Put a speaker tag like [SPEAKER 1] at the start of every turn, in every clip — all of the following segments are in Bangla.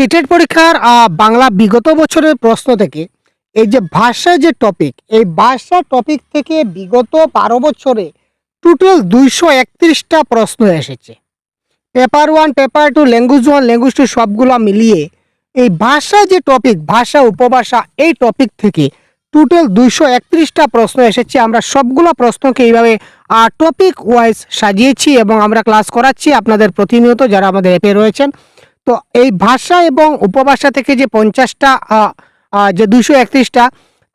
[SPEAKER 1] স্টেটেড পরীক্ষার বাংলা বিগত বছরের প্রশ্ন থেকে এই যে ভাষা যে টপিক, এই ভাষা টপিক থেকে বিগত 12 বছরে টোটাল 231টা প্রশ্ন এসেছে। পেপার 1, পেপার 2, ল্যাঙ্গুয়েজ 1, ল্যাঙ্গুয়েজ 2 সবগুলো মিলিয়ে এই ভাষা যে টপিক, ভাষা উপভাষা, এই টপিক থেকে টোটাল 231টা প্রশ্ন এসেছে। আমরা সবগুলো প্রশ্নকে এইভাবে টপিক ওয়াইজ সাজিয়েছি এবং আমরা ক্লাস করাচ্ছি আপনাদের প্রতিনিয়ত যারা আমাদের অ্যাপে রয়েছেন। তো এই ভাষা এবং উপভাষা থেকে যে 50টা যে 231টা,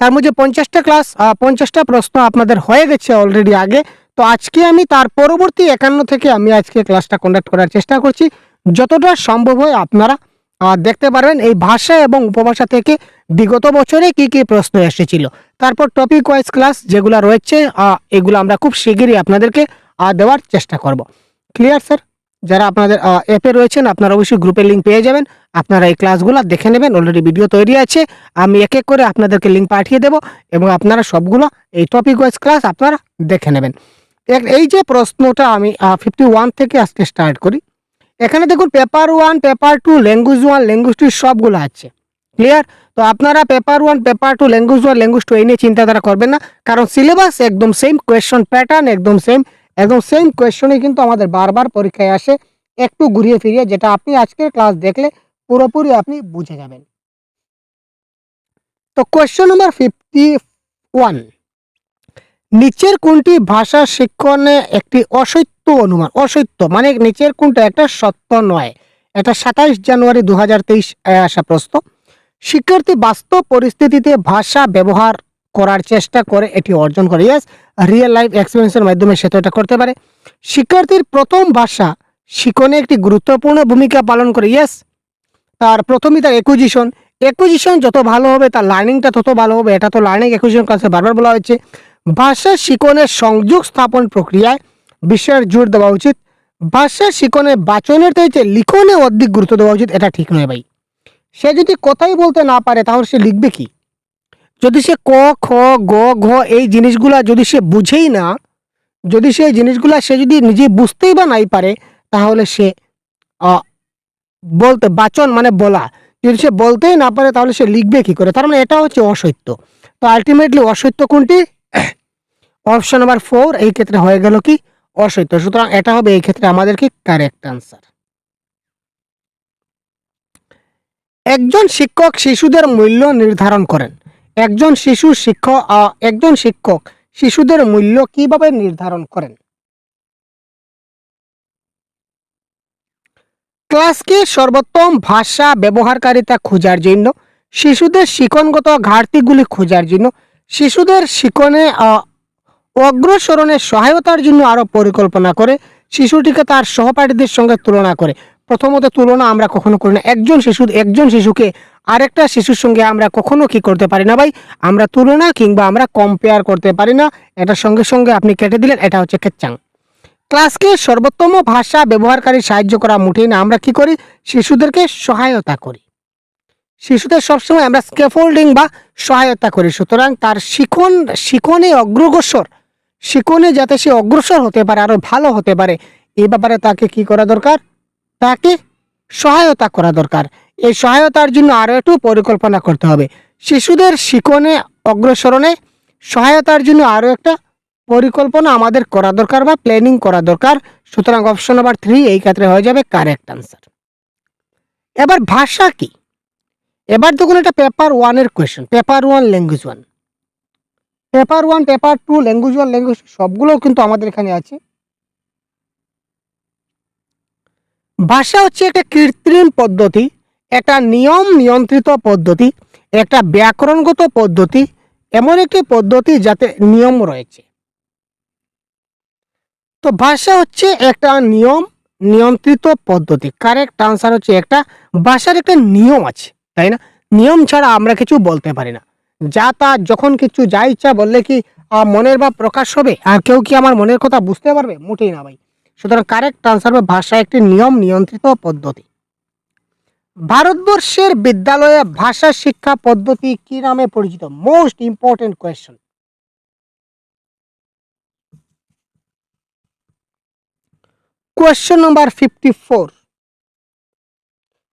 [SPEAKER 1] তার মধ্যে 50টা ক্লাস 50টা প্রশ্ন আপনাদের হয়ে গেছে অলরেডি আগে। তো আজকে আমি তার পরবর্তী 51 থেকে আমি আজকে ক্লাসটা কন্ডাক্ট করার চেষ্টা করছি। যতটা সম্ভব হয় আপনারা দেখতে পারবেন এই ভাষা এবং উপভাষা থেকে বিগত বছরে কি কি প্রশ্ন এসেছিল। তারপর টপিক ওয়াইজ ক্লাস যেগুলো রয়েছে এগুলো আমরা খুব শিগগিরই আপনাদেরকে দেওয়ার চেষ্টা করব। Clear sir? যারা আপনাদের অ্যাপে রয়েছেন আপনারা অবশ্যই গ্রুপের লিঙ্ক পেয়ে যাবেন। আপনারা এই ক্লাসগুলো দেখে নেবেন, অলরেডি ভিডিও তৈরি আছে, আমি এক এক করে আপনাদেরকে লিঙ্ক পাঠিয়ে দেব এবং আপনারা সবগুলো এই টপিক ওয়াইজ ক্লাস আপনারা দেখে নেবেন। এই যে প্রশ্নটা আমি 51 থেকে আজকে স্টার্ট করি। এখানে দেখুন পেপার 1, পেপার 2, ল্যাঙ্গুয়েজ 1, ল্যাঙ্গুয়েজ 2 সবগুলো আছে। ক্লিয়ার? তো আপনারা পেপার 1, পেপার 2, ল্যাঙ্গুয়েজ 1, ল্যাঙ্গুয়েজ 2 এই নিয়ে চিন্তাধারা করবেন না, কারণ সিলেবাস একদম সেম, কোয়েশ্চন প্যাটার্ন একদম সেম কোয়েশ্চনই কিন্তু আমাদের বারবার পরীক্ষায় আসে, একটু ঘুরিয়ে ফিরিয়ে, যেটা আপনি আজকের ক্লাস দেখলে পুরোপুরি আপনি বুঝে যাবেন। তো কোয়েশ্চন নাম্বার 51, নিচের কোনটি ভাষা শিক্ষণে একটি অসত্য অনুমান? অসত্য মানে নিচের কোনটা একটা সত্য নয়। এটা 27 জানুয়ারি 2023 আসা প্রশ্ন। শিক্ষার্থী বাস্তব পরিস্থিতিতে ভাষা ব্যবহার করার চেষ্টা করে এটি অর্জন করে। ইয়েস, রিয়েল লাইফ এক্সপিরিয়েন্সের মাধ্যমে সে তো এটা করতে পারে। শিক্ষার্থীর প্রথম ভাষা শিক্ষণে একটি গুরুত্বপূর্ণ ভূমিকা পালন করে। ইয়েস, তার প্রথমই তার একুজিশন যত ভালো হবে তার লার্নিংটা তত ভালো হবে। এটা তো লার্নিং একুজিশন ক্লাসে বারবার বলা হয়েছে। ভাষা শিক্ষণের সংযোগ স্থাপন প্রক্রিয়ায় বিষয়ের জোর দেওয়া উচিত। ভাষা শিক্ষণে বাচনের চাইতে লিখনে অধিক গুরুত্ব দেওয়া উচিত। এটা ঠিক নয় ভাই। সে যদি কথাই বলতে না পারে তাহলে সে লিখবে কি? যদি সে ক, খ, গ, ঘ এই জিনিসগুলা যদি সে বুঝেই না, যদি সেই জিনিসগুলা সে যদি নিজে বুঝতেই বা নাই পারে, তাহলে সে বলতে, বাচন মানে বলা, যদি সে বলতেই না পারে তাহলে সে লিখবে কি করে? তার মানে এটা হচ্ছে অসত্য। তো আলটিমেটলি অসত্য কোনটি? অপশন নাম্বার 4 এই ক্ষেত্রে হয়ে গেল কি অসত্য। সুতরাং এটা হবে এই ক্ষেত্রে আমাদের কি কারেক্ট আনসার। একজন শিক্ষক শিশুদের মূল্য নির্ধারণ করেন। একজন শিক্ষক শিশুদের মূল্য কিভাবে নির্ধারণ করেন? ক্লাসকে সর্বোত্তম ভাষা ব্যবহারকারিতা খোঁজার জন্য, শিশুদের শিক্ষণগত ঘাটতিগুলি খোঁজার জন্য, শিশুদের শিক্ষণে অগ্রসরণের সহায়তার জন্য আরও পরিকল্পনা করে, শিশুটিকে তার সহপাঠীদের সঙ্গে তুলনা করে। প্রথমত তুলনা আমরা কখনো করি না। একজন শিশুকে আরেকটা শিশুর সঙ্গে আমরা কখনো কি করতে পারি না ভাই? আমরা তুলনা কিংবা আমরা কম্পেয়ার করতে পারি না। এটার সঙ্গে সঙ্গে আপনি কেটে দিলেন, এটা হচ্ছে কেচ্চাং। ক্লাসকে সর্বোত্তম ভাষা ব্যবহারকারী সাহায্য করা মোটেই না। আমরা কি করি? শিশুদেরকে সহায়তা করি। শিশুদের সবসময় আমরা স্ক্যাফোল্ডিং বা সহায়তা করি। সুতরাং তার শিক্ষণে যাতে সে অগ্রসর হতে পারে, আরো ভালো হতে পারে, এই ব্যাপারে তাকে কি করা দরকার? তাকে সহায়তা করা দরকার। এই সহায়তার জন্য আরো একটু পরিকল্পনা করতে হবে। শিশুদের শিক্ষণে অগ্রসরণে সহায়তার জন্য আরো একটা পরিকল্পনা আমাদের করা দরকার বা প্ল্যানিং করা দরকার। সুতরাং অপশন নাম্বার 3 এই ক্ষেত্রে হয়ে যাবে কারেক্ট আনসার। এবার ভাষা কি? এবার দেখুন এটা পেপার 1 এর question. Paper 1, language 1, paper 1, paper 2, language 1, language সবগুলো কিন্তু আমাদের এখানে আছে। ভাষা হচ্ছে একটা কৃত্রিম পদ্ধতি, একটা নিয়ম নিয়ন্ত্রিত পদ্ধতি, একটা ব্যাকরণগত পদ্ধতি, এমন একটি পদ্ধতি যাতে নিয়ম রয়েছে। তো ভাষা হচ্ছে একটা নিয়ম নিয়ন্ত্রিত পদ্ধতি। কারেক্ট আনসার হচ্ছে একটা ভাষার একটা নিয়ম আছে, তাই না? নিয়ম ছাড়া আমরা কিছু বলতে পারি না। যা তা যখন কিছু যা ইচ্ছা বললে কি মনের ভাব প্রকাশ হবে? আর কেউ কি আমার মনের কথা বুঝতে পারবে? মোটেই না ভাই। সুতরাং কারেক্ট আনসার হবে ভাষা একটি নিয়ম নিয়ন্ত্রিত পদ্ধতি। ভারতবর্ষের বিদ্যালয়ে ভাষা শিক্ষা পদ্ধতি কি নামে পরিচিত? Most important question. Question number 54,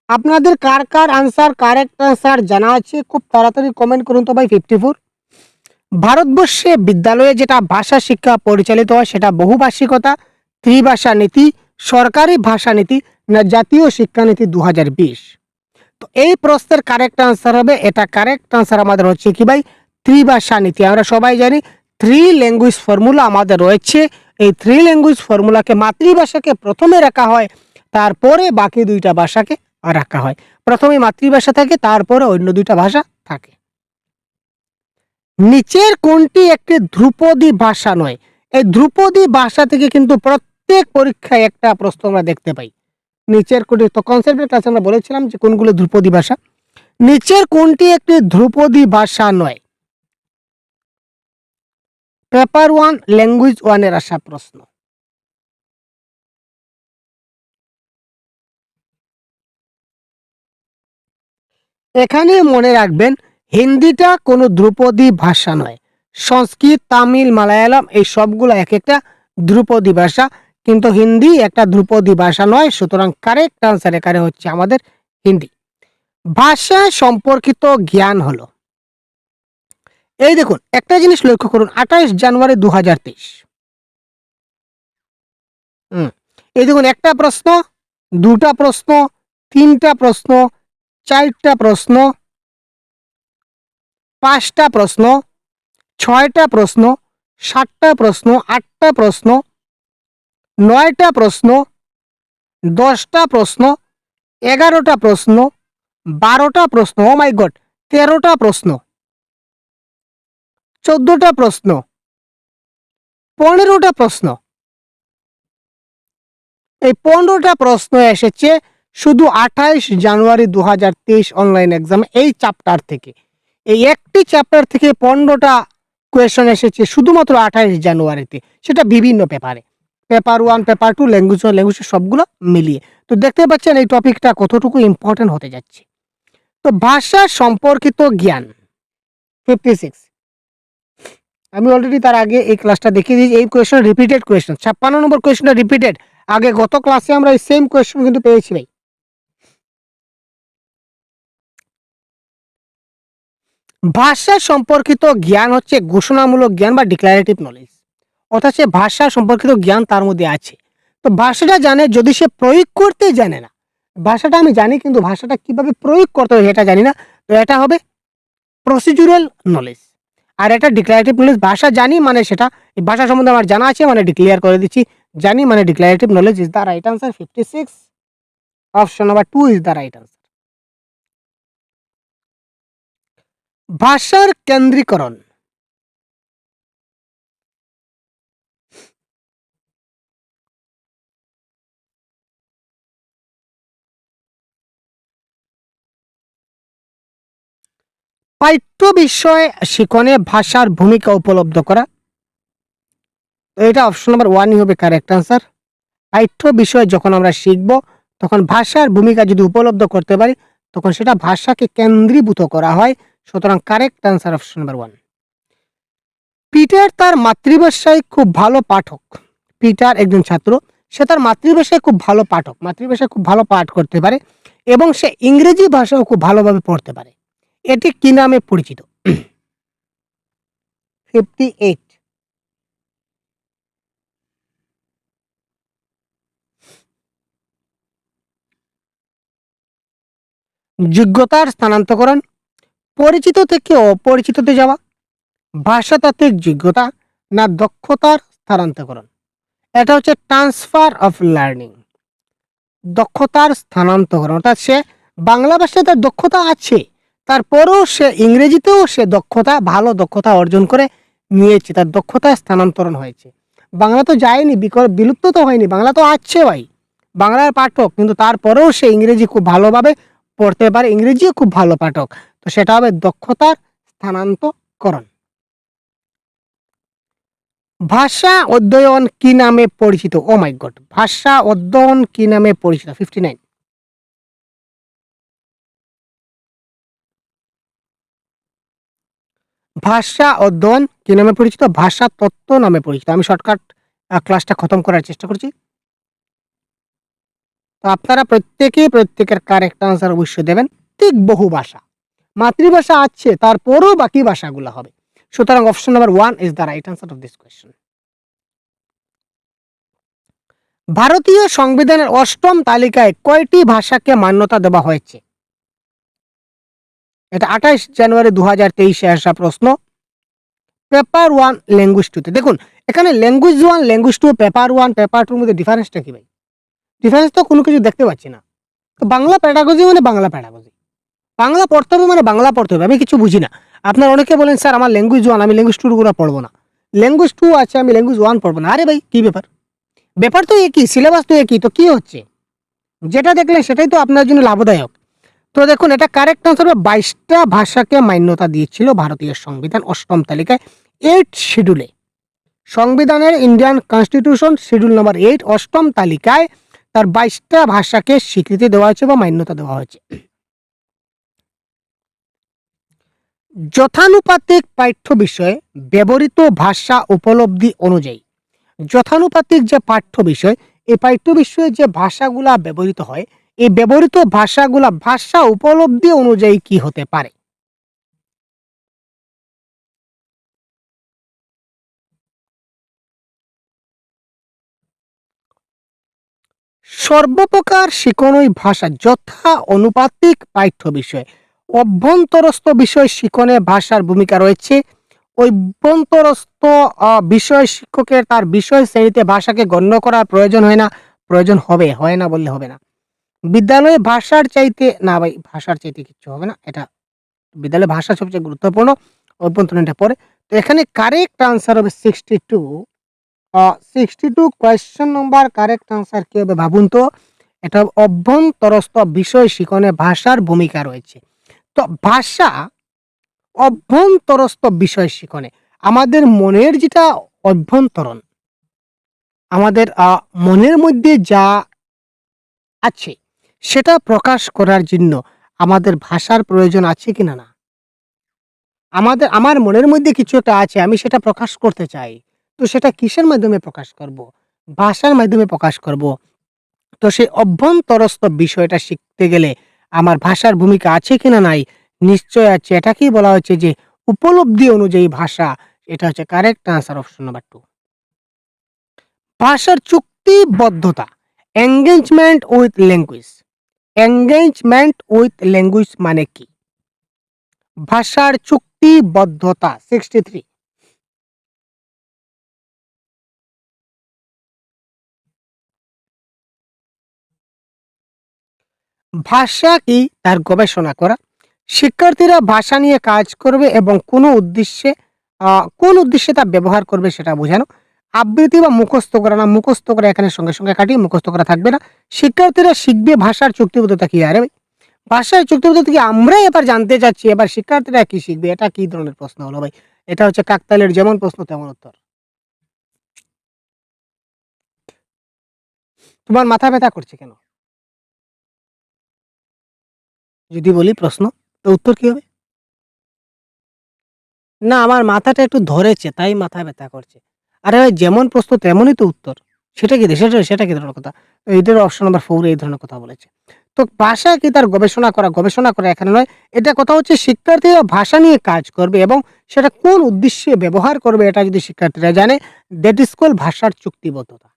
[SPEAKER 1] আপনাদের কার কার আনসার কারেক্ট আনসার জানা আছে খুব তাড়াতাড়ি কমেন্ট করুন তো ভাই। 54। ভারতবর্ষে বিদ্যালয়ে যেটা ভাষা শিক্ষা পরিচালিত হয় সেটা বহুভাষিকতা, ত্রিভাষা নীতি, সরকারি ভাষা নীতি না জাতীয় শিক্ষানীতি 2020? তো এই প্রশ্নের কারেক্ট আনসার হবে, এটা কারেক্ট আনসার আমাদের হচ্ছে কি ভাই, ত্রিভাষা নীতি। আমরা সবাই জানি থ্রি ল্যাঙ্গুয়েজ ফর্মুলা আমাদের রয়েছে। এই থ্রি ল্যাঙ্গুয়েজ ফর্মুলাকে মাতৃভাষাকে প্রথমে রাখা হয়, তারপরে বাকি দুইটা ভাষাকে রাখা হয়। প্রথমে মাতৃভাষা থাকে, তারপরে অন্য দুইটা ভাষা থাকে। নিচের কোনটি একটি ধ্রুপদী ভাষা নয়? এই ধ্রুপদী ভাষা থেকে কিন্তু প্রত্যেক পরীক্ষায় একটা প্রশ্ন আমরা দেখতে পাই। নিচের কোনটি, তো কনসেপ্টের ক্লাসে আমরা বলেছিলাম যে কোনগুলো ধ্রুপদী ভাষা। নিচের কোনটি একটি ধ্রুপদী ভাষা নয়? পেপার 1 ল্যাঙ্গুয়েজ 1 এর আসা প্রশ্ন। এখানে মনে রাখবেন হিন্দিটা কোনো ধ্রুপদী ভাষা নয়। সংস্কৃত, তামিল, মালায়ালাম এই সবগুলো এক একটা ধ্রুপদী ভাষা, কিন্তু হিন্দি একটা ধ্রুপদী ভাষা নয়। সুতরাং কারেক্ট আনসার এখানে হচ্ছে আমাদের হিন্দি। ভাষা সম্পর্কিত জ্ঞান হলো, এই দেখুন একটা জিনিস লক্ষ্য করুন, 28 জানুয়ারি 2023। এই দেখুন একটা প্রশ্ন, দুটা প্রশ্ন, তিনটা প্রশ্ন, চারটা প্রশ্ন, পাঁচটা প্রশ্ন, ছয়টা প্রশ্ন, সাতটা প্রশ্ন, আটটা প্রশ্ন, নয়টা প্রশ্ন, 10টা প্রশ্ন, 11টা প্রশ্ন, 12টা প্রশ্ন, ও মাই গড, 13টা প্রশ্ন, 14টা প্রশ্ন, 15টা প্রশ্ন। এই 15টা প্রশ্ন এসেছে শুধু 28 জানুয়ারি 2023 অনলাইন এক্সামে এই চ্যাপ্টার থেকে। এই একটি চ্যাপ্টার থেকে 15টা কোয়েশ্চন এসেছে শুধুমাত্র 28 জানুয়ারিতে, সেটা বিভিন্ন পেপারে, পেপার 1, পেপার 2, ল্যাঙ্গুয়েজ 1, ল্যাঙ্গুয়েজ সবগুলো মিলিয়ে। তো দেখতে পাচ্ছেন এই টপিকটা কতটুকু ইম্পর্টেন্ট হতে যাচ্ছে। তো ভাষা সম্পর্কিত জ্ঞান 56, আমি অলরেডি তার আগে এই ক্লাসটা দেখিয়ে দিয়েছি। এই কোয়েশ্চন রিপিটেড কোয়েশ্চন, 56 নম্বর কোয়েশ্চনটা রিপিটেড। আগে গত ক্লাসে আমরা এই সেম কোয়েশ্চন কিন্তু পেয়েছি ভাই। ভাষা সম্পর্কিত জ্ঞান হচ্ছে ঘোষণামূলক জ্ঞান বা ডিক্লারেটিভ নলেজ, অর্থাৎ সে ভাষা সম্পর্কিত জ্ঞান তার মধ্যে আছে। তো ভাষাটা জানে, যদি সে প্রয়োগ করতে জানে না, ভাষাটা আমি জানি কিন্তু ভাষাটা কিভাবে প্রয়োগ করতে হবে এটা জানি না, তো এটা হবে প্রসিডিউরাল নলেজ। আর এটা ডিক্লারেটিভ নলেজ, ভাষা জানি মানে সেটা, এই ভাষা সম্বন্ধে আমার জানা আছে মানে ডিক্লেয়ার করে দিচ্ছি, জানি মানে declarative knowledge is the right answer. 56, option number 2 is the right answer. ভাষার কেন্দ্রীকরণ, পাঠ্য বিষয় শিখনে ভাষার ভূমিকা উপলব্ধ করা, তো এটা অপশন নাম্বার 1ই হবে কারেক্ট আনসার। পাঠ্য বিষয় যখন আমরা শিখব তখন ভাষার ভূমিকা যদি উপলব্ধ করতে পারি তখন সেটা ভাষাকে কেন্দ্রীভূত করা হয়। সুতরাং correct answer option number 1। Peter তার মাতৃভাষায় খুব ভালো পাঠক। পিটার একজন ছাত্র, সে তার মাতৃভাষায় খুব ভালো পাঠক, মাতৃভাষায় খুব ভালো পাঠ করতে পারে এবং সে ইংরেজি ভাষাও খুব ভালোভাবে পড়তে পারে। এটি কি নামে পরিচিত? 58। যোগ্যতার স্থানান্তকরণ, পরিচিত থেকে অপরিচিততে যাওয়া, ভাষাতাত্ত্বিক যোগ্যতা না দক্ষতার স্থানান্তকরণ? এটা হচ্ছে ট্রান্সফার অফ লার্নিং, দক্ষতার স্থানান্তকরণ। অর্থাৎ সে বাংলা ভাষায় তার দক্ষতা আছে, তারপরেও সে ইংরেজিতেও সে দক্ষতা, ভালো দক্ষতা অর্জন করে নিয়েছে, তার দক্ষতা স্থানান্তরণ হয়েছে। বাংলা তো যায়নি, বিলুপ্ত তো হয়নি, বাংলা তো আছে ভাই, বাংলার পাঠক, কিন্তু তারপরেও সে ইংরেজি খুব ভালোভাবে পড়তে পারে, ইংরেজিও খুব ভালো পাঠক, তো সেটা হবে দক্ষতার স্থানান্তকরণ। ভাষা অধ্যয়ন কি নামে পরিচিত? ও মাই গড, ভাষা অধ্যয়ন কি নামে পরিচিত? 59। ভাষা অধ্যয়ন কি নামে পরিচিত? ভাষা তত্ত্ব নামে পরিচিত। আমি শর্টকাট ক্লাসটা খতম করার চেষ্টা করছি। তো আপনারা প্রত্যেকের কারেক্ট আনসার অবশ্যই দেবেন। ঠিক বহু ভাষা, মাতৃভাষা আছে, তারপরও বাকি ভাষাগুলো হবে। সুতরাং option number 1 is the right answer of this question. ভারতীয় সংবিধানের 8ম তালিকায় কয়টি ভাষাকে মান্যতা দেওয়া হয়েছে? এটা 28 জানুয়ারি 2023 আসা প্রশ্ন। পেপার 1 ল্যাঙ্গুয়েজ 2 তে দেখুন, এখানে ল্যাঙ্গুয়েজ 1 ল্যাঙ্গুয়েজ 2 পেপার 1 পেপার 2 এর মধ্যে ডিফারেন্সটা কি ভাই? ডিফারেন্স তো কোনো কিছু দেখতে পাচ্ছি না। তো বাংলা প্যাডাগজি মানে বাংলা প্যাডাগজি, বাংলা পড়তে হবে মানে বাংলা পড়তে হবে। আমি কিছু বুঝি না। আপনারা অনেকে বলেন স্যার আমার ল্যাঙ্গুয়েজ 1, আমি ল্যাঙ্গুয়েজ 2 গুলো পড়বো না, ল্যাঙ্গুয়েজ 2 আছে আমি ল্যাঙ্গুয়েজ 1 পড়বো না। আরে ভাই কি ব্যাপার? ব্যাপার তো একই, সিলেবাস তো একই, তো কি হচ্ছে? যেটা দেখলেন সেটাই তো আপনার জন্য লাভদায়ক। তো দেখুন, এটা কারেক্ট আনসার হবে 22টা ভাষাকে মান্যতা দিয়েছিল ভারতীয় সংবিধান 8ম তালিকায় 8 শিডিউলে। সংবিধানের ইন্ডিয়ান কনস্টিটিউশন শিডিউল নাম্বার 8 8ম তালিকায় তার 22টা ভাষাকে স্বীকৃতি দেওয়া হয়েছে বা মান্যতা দেওয়া হয়েছে। যথানুপাতিক পাঠ্য বিষয়ে ব্যবহৃত ভাষা উপলব্ধি অনুযায়ী, যথানুপাতিক যে পাঠ্য বিষয়, এই পাঠ্য বিষয়ে যে ভাষাগুলা ব্যবহৃত হয়, এই ব্যবহৃত ভাষাগুলা ভাষা উপলব্ধি অনুযায়ী কি হতে পারে? সর্বপ্রকার শিকনই ভাষা যথা অনুপাতিক পাঠ্য বিষয়। অভ্যন্তরস্থ বিষয় শিখনে ভাষার ভূমিকা রয়েছে। অভ্যন্তরস্থ বিষয় শিক্ষকের তার বিষয় শ্রেণীতে ভাষাকে গণ্য করার প্রয়োজন হয় না, প্রয়োজন হবে, হয় না বললে হবে না। বিদ্যালয়ে ভাষার চাইতে না ভাই, ভাষার চাইতে কিচ্ছু হবে না। এটা বিদ্যালয়ে ভাষা সবচেয়ে গুরুত্বপূর্ণ, অভ্যন্তরীণটা পরে। তো এখানে কারেক্ট আনসার হবে 62। 62 কোয়েশ্চেন নম্বর কারেক্ট আনসার কি হবে ভাবুন তো? এটা অভ্যন্তরস্থ বিষয় শিখনে ভাষার ভূমিকা রয়েছে। তো ভাষা অভ্যন্তরস্থ বিষয় শিখনে আমাদের মনের যেটা অভ্যন্তরণ, আমাদের মনের মধ্যে যা আছে সেটা প্রকাশ করার জন্য আমাদের ভাষার প্রয়োজন আছে কিনা না? আমার মনের মধ্যে কিছু একটা আছে, আমি সেটা প্রকাশ করতে চাই। তো সেটা কিসের মাধ্যমে প্রকাশ করব? ভাষার মাধ্যমে প্রকাশ করব। তো সেই অভ্যন্তরস্থ বিষয়টা শিখতে গেলে আমার ভাষার ভূমিকা আছে কিনা নাই? নিশ্চয় আছে। এটাকেই বলা হচ্ছে যে উপলব্ধি অনুযায়ী ভাষা। এটা হচ্ছে কারেক্ট আনসার অপশন নাম্বার 2। ভাষার চুক্তিবদ্ধতা, engagement with language. Engagement with language মানে কি? ভাষার চুক্তিবদ্ধতা 63। ভাষা কি তার গবেষণা করা। শিক্ষার্থীরা ভাষা নিয়ে কাজ করবে এবং কোন উদ্দেশ্যে তা ব্যবহার করবে সেটা বোঝানো। আবৃত্তি বা মুখস্থ করা না, মুখস্থ করা এখানে সঙ্গে সঙ্গে কাটিয়ে মুখস্থ করা থাকবে না। শিক্ষার্থীরা শিখবে ভাষার চুক্তিবদ্ধতা কি? আরে ভাই, ভাষার চুক্তিবদ্ধতা কি আমরা এবার জানতে চাচ্ছি। এবার শিক্ষার্থীরা কি শিখবে? এটা কি ধরনের প্রশ্ন হলো ভাই? এটা হচ্ছে কাকতালীয়, যেমন প্রশ্ন তেমন উত্তর। তোমার মাথা ব্যথা করছে কেন? যদি বলি প্রশ্ন, তো উত্তর কি হবে? না, আমার মাথাটা একটু ধরেছে তাই মাথা ব্যথা করছে। আরে ভাই, যেমন প্রশ্ন তেমনই তো উত্তর। সেটা কি সেটা কি ধরনের কথা? এইটার অপশন নাম্বার 4 এই ধরনের কথা বলেছে। তো ভাষা কি তার গবেষণা করা এখানে নয়। এটা কথা হচ্ছে শিক্ষার্থীরা ভাষা নিয়ে কাজ করবে এবং সেটা কোন উদ্দেশ্যে ব্যবহার করবে এটা যদি শিক্ষার্থীরা জানে, দ্যাট ইজ কল্ড ভাষার চুক্তিবদ্ধতা।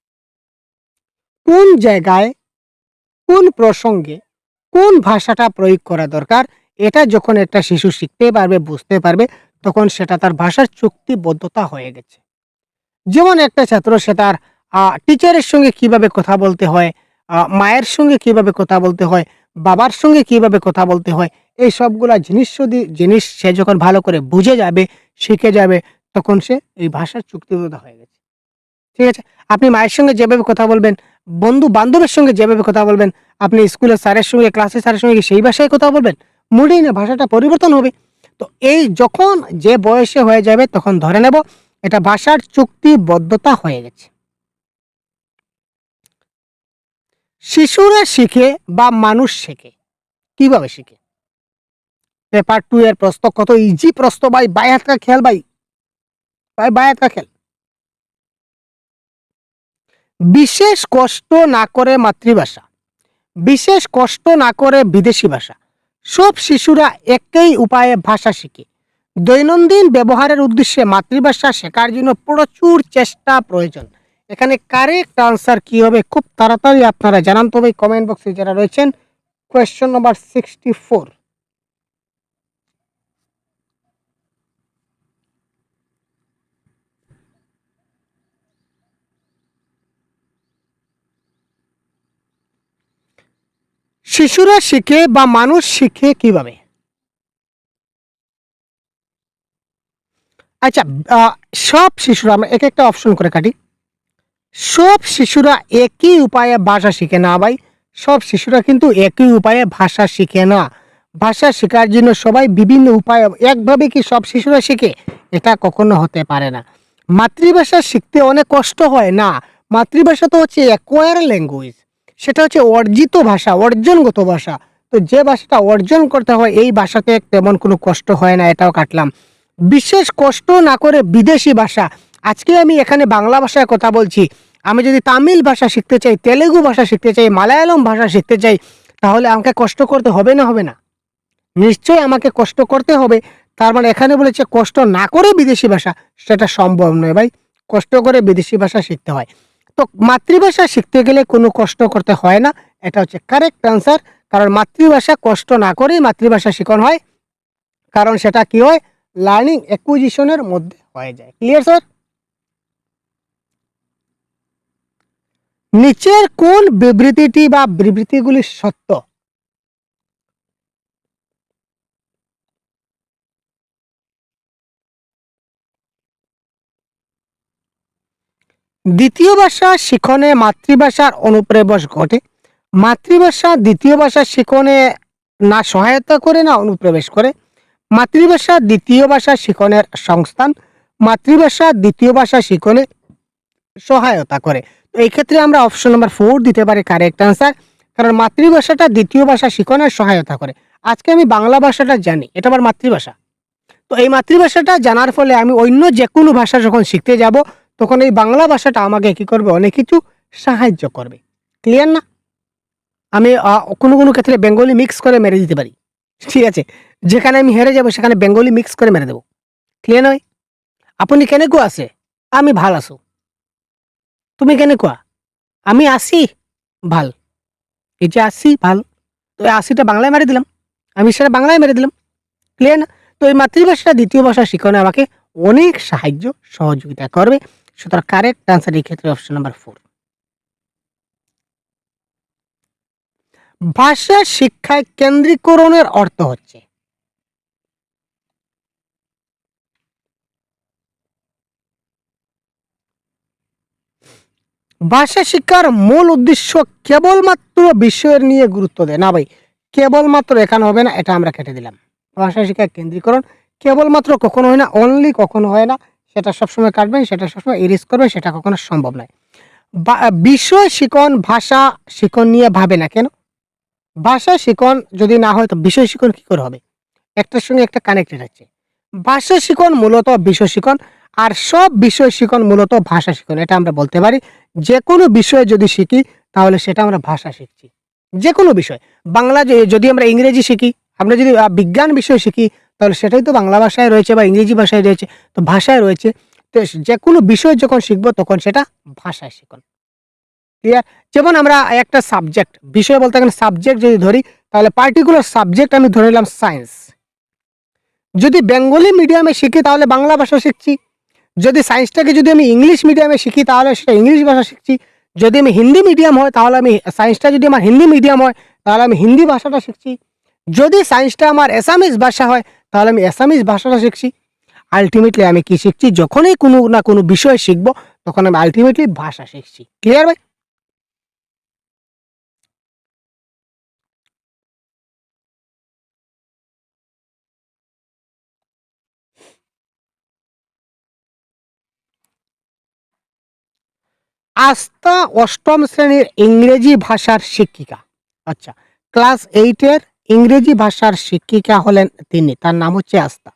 [SPEAKER 1] কোন জায়গায়, কোন প্রসঙ্গে, কোন ভাষাটা প্রয়োগ করা দরকার, এটা যখন একটা শিশু শিখতে পারবে, বুঝতে পারবে, তখন সেটা তার ভাষার চুক্তিবদ্ধতা হয়ে গেছে। যেমন একটা ছাত্র সে তার টিচারের সঙ্গে কিভাবে কথা বলতে হয়, মায়ের সঙ্গে কিভাবে কথা বলতে হয়, বাবার সঙ্গে কিভাবে কথা বলতে হয়, এই সবগুলা জিনিস সে যখন ভালো করে বুঝে যাবে, শিখে যাবে, তখন সে এই ভাষার চুক্তিবদ্ধ হয়ে গেছে। ঠিক আছে? আপনি মায়ের সঙ্গে যেভাবে কথা বলবেন, বন্ধু-বান্ধবের সঙ্গে যেভাবে কথা বলবেন, আপনি স্কুলের স্যারের সঙ্গে, ক্লাসের স্যারের সঙ্গে কি সেই ভাষায় কথা বলবেন? মোটেই না, ভাষাটা পরিবর্তন হবে। তো এই যখন যে বয়সে হয়ে যাবে তখন ধরে নেব এটা ভাষার চুক্তিবদ্ধতা হয়ে গেছে। শিশুরা শিখে বা মানুষ শেখে কিভাবে শিখে? পেপার 2 এর প্রশ্ন কত ইজি প্রশ্ন ভাই, বাই হাত কা খেল ভাই, বাই হাত কা খেল। বিশেষ কষ্ট না করে মাতৃভাষা, বিশেষ কষ্ট না করে বিদেশি ভাষা। সব শিশুরা একই উপায়ে ভাষা শিখে। দৈনন্দিন ব্যবহারের উদ্দেশ্যে মাতৃভাষা শেখার জন্য প্রচুর চেষ্টা প্রয়োজন। এখানে কারেক্ট আনসার কি হবে খুব তাড়াতাড়ি আপনারা জানান, তবে কমেন্ট বক্সে যারা রয়েছেন। Question number 64। শিশুরা শিখে বা মানুষ শিখে কিভাবে? আচ্ছা, সব শিশুরা, আমরা এক একটা অপশন করে কাটি। সব শিশুরা একই উপায়ে ভাষা শিখে না ভাই। সব শিশুরা কিন্তু একই উপায়ে ভাষা শিখে না। ভাষা শেখার জন্য সবাই বিভিন্ন উপায়ে, একভাবে কি সব শিশুরা শিখে? এটা কখনো হতে পারে না। মাতৃভাষা শিখতে অনেক কষ্ট হয় না। মাতৃভাষা তো হচ্ছে অ্যাকোয়ার ল্যাঙ্গুয়েজ, সেটা হচ্ছে অর্জিত ভাষা, অর্জনগত ভাষা। তো যে ভাষাটা অর্জন করতে হয় এই ভাষাতে তেমন কোনো কষ্ট হয় না, এটাও কাটলাম। বিশেষ কষ্ট না করে বিদেশি ভাষা। আজকে আমি এখানে বাংলা ভাষায় কথা বলছি, আমি যদি তামিল ভাষা শিখতে চাই, তেলেগু ভাষা শিখতে চাই, মালায়ালম ভাষা শিখতে চাই, তাহলে আমাকে কষ্ট করতে হবে না হবে না? নিশ্চয়ই আমাকে কষ্ট করতে হবে। তার মানে এখানে বলেছে কষ্ট না করে বিদেশি ভাষা, সেটা সম্ভব নয় ভাই। কষ্ট করে বিদেশি ভাষা শিখতে হয়। তো মাতৃভাষা শিখতে গেলে কোনো কষ্ট করতে হয় না, এটা হচ্ছে কারেক্ট আনসার। কারণ মাতৃভাষা কষ্ট না করেই মাতৃভাষা শেখানো হয়, কারণ সেটা কি হয়, লার্নিং অ্যাকুইজিশনের মধ্যে হয়ে যায়। Clear sir? নিচের কোন বিবৃতিটি বা বিবৃতিগুলি সত্য? দ্বিতীয় ভাষা শিখনে মাতৃভাষার অনুপ্রবেশ ঘটে। মাতৃভাষা দ্বিতীয় ভাষা শিখনে না সহায়তা করে না অনুপ্রবেশ করে। মাতৃভাষা দ্বিতীয় ভাষা শিখনের সংস্থান। মাতৃভাষা দ্বিতীয় ভাষা শিখনে সহায়তা করে। তো এই ক্ষেত্রে আমরা অপশন নাম্বার 4 দিতে পারি কারেক্ট আনসার, কারণ মাতৃভাষাটা দ্বিতীয় ভাষা শিখনের সহায়তা করে। আজকে আমি বাংলা ভাষাটা জানি, এটা আমার মাতৃভাষা। তো এই মাতৃভাষাটা জানার ফলে আমি অন্য যে কোনো ভাষা যখন শিখতে যাব, তখন এই বাংলা ভাষাটা আমাকে কি করবে, অনেক কিছু সাহায্য করবে। ক্লিয়ার না? আমি কোনো কোনো ক্ষেত্রে বেঙ্গলি মিক্স করে মেরে দিতে পারি, ঠিক আছে? যেখানে আমি হেরে যাব সেখানে বেঙ্গলি মিক্স করে মেরে দেবো। ক্লিয়ার নয়? আপনি কেনেকুৱা আছে? আমি ভাল আছো। তুমি কেনেকুৱা? আমি আছি ভাল। এই যে আছি ভাল, তো এই আছিটা বাংলায় মেরে দিলাম, আমি সেটা বাংলায় মেরে দিলাম। ক্লিয়ার না? তো এই মাতৃভাষাটা দ্বিতীয় ভাষা শিখনে আমাকে অনেক সাহায্য সহযোগিতা করবে। সুতরাং কারেক্ট আনসার এই ক্ষেত্রে অপশন নাম্বার 4। ভাষা শিক্ষায় কেন্দ্রীকরণের অর্থ হচ্ছে? ভাষা শিক্ষার মূল উদ্দেশ্য কেবলমাত্র বিষয়ের নিয়ে গুরুত্ব দেয় না ভাই। কেবলমাত্র এখানে হবে না, এটা আমরা কেটে দিলাম। ভাষা শিক্ষার কেন্দ্রীকরণ কেবলমাত্র কখনো হয় না, অনলি কখনো হয় না, সেটা সবসময় কাটবেন, সেটা সবসময় এরিজ করবেন, সেটা কখনো সম্ভব নয়। বিষয় শিখন ভাষা শিখন নিয়ে ভাবে না কেন? ভাষা শিখন যদি না হয় তো বিষয় শিখন কি করে হবে? একটার সঙ্গে একটা কানেক্টেড আছে। ভাষা শিখন মূলত বিষয় শিখন, আর সব বিষয় শিখন মূলত ভাষা শিখন। এটা আমরা বলতে পারি। যে কোনো বিষয় যদি শিখি তাহলে সেটা আমরা ভাষা শিখছি। যে কোনো বিষয়, বাংলা যদি আমরা ইংরেজি শিখি, আমরা যদি বিজ্ঞান বিষয় শিখি, তাহলে সেটাই তো বাংলা ভাষায় রয়েছে বা ইংরেজি ভাষায় রয়েছে, তো ভাষায় রয়েছে। তো যে কোনো বিষয় যখন শিখবো তখন সেটা ভাষায় শিখন। ক্লিয়ার? যেমন আমরা একটা সাবজেক্ট, বিষয় বলতে গেলে সাবজেক্ট যদি ধরি, তাহলে পার্টিকুলার সাবজেক্ট আমি ধরে নিলাম সায়েন্স। যদি বেঙ্গলি মিডিয়ামে শিখি তাহলে বাংলা ভাষা শিখছি। যদি সায়েন্সটাকে যদি আমি ইংলিশ মিডিয়ামে শিখি তাহলে সেটা ইংলিশ ভাষা শিখছি। যদি আমি হিন্দি মিডিয়াম হয় তাহলে আমি সায়েন্সটা যদি আমার হিন্দি মিডিয়াম হয় তাহলে আমি হিন্দি ভাষাটা শিখছি। যদি সায়েন্সটা আমার অ্যাসামিজ ভাষা হয় তাহলে আমি অ্যাসামিজ ভাষাটা শিখছি। আল্টিমেটলি আমি কি শিখছি? যখনই কোনো না কোনো বিষয় শিখবো তখন আমি আল্টিমেটলি ভাষা শিখছি। ক্লিয়ার ভাই? আস্থা অষ্টম শ্রেণীর ইংরেজি ভাষার শিক্ষিকা। আচ্ছা, ক্লাস 8 এর ইংরেজি ভাষার শিক্ষিকা হলেন তিনি, তার নাম হচ্ছে আস্থা।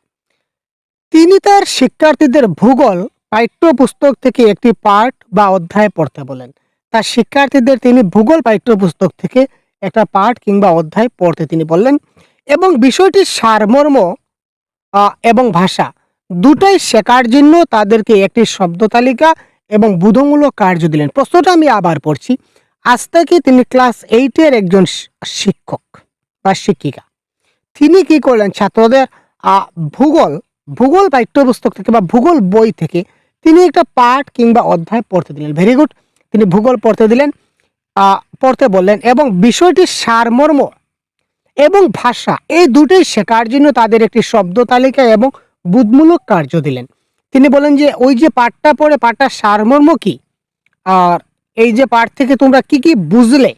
[SPEAKER 1] তিনি তার শিক্ষার্থীদের ভূগোল পাঠ্যপুস্তক থেকে একটি পাঠ বা অধ্যায় পড়তে বলেন। তার শিক্ষার্থীদের তিনি ভূগোল পাঠ্যপুস্তক থেকে একটা পাঠ কিংবা অধ্যায় পড়তে তিনি বললেন এবং বিষয়টির সারমর্ম এবং ভাষা দুটাই শেখার জন্য তাদেরকে একটি শব্দ তালিকা এবং বোধমূলক কার্য দিলেন। প্রশ্নটা আমি আবার পড়ছি। আজ থেকে তিনি ক্লাস 8-এর একজন শিক্ষক বা শিক্ষিকা। তিনি কি করলেন, ছাত্রদের ভূগোল ভূগোল পাঠ্যপুস্তক থেকে বা ভূগোল বই থেকে তিনি একটা পাঠ কিংবা অধ্যায় পড়তে দিলেন। Very good. তিনি ভূগোল পড়তে দিলেন, পড়তে বললেন এবং বিষয়টির সারমর্ম এবং ভাষা এই দুটোই শেখার জন্য তাদের একটি শব্দ তালিকা এবং বোধমূলক কার্য দিলেন। তিনি বলেন যে ওই যে পাঠটা পড়ে পাঠটার সারমর্ম কি, আর এই যে পাঠ থেকে তোমরা কি কি বুঝলে,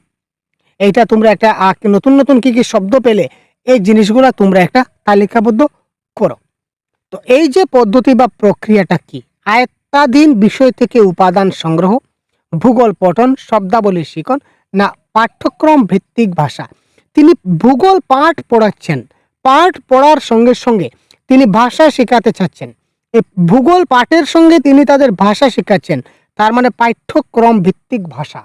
[SPEAKER 1] এইটা তোমরা একটা নতুন নতুন কি কি শব্দ পেলে, এই জিনিসগুলো তোমরা একটা তালিকাবদ্ধ করো। তো এই যে পদ্ধতি বা প্রক্রিয়াটা কি, আয়ত্তাধীন বিষয় থেকে উপাদান সংগ্রহ, ভূগোল পঠন, শব্দাবলী শিখন না পাঠ্যক্রম ভিত্তিক ভাষা। তিনি ভূগোল পাঠ পড়াচ্ছেন, পাঠ পড়ার সঙ্গে সঙ্গে তিনি ভাষা শেখাতে চাচ্ছেন। এই ভূগোল পাঠের সঙ্গে তিনি তাদের ভাষা শেখাচ্ছেন, তার মানে পাঠ্যক্রম ভিত্তিক ভাষা।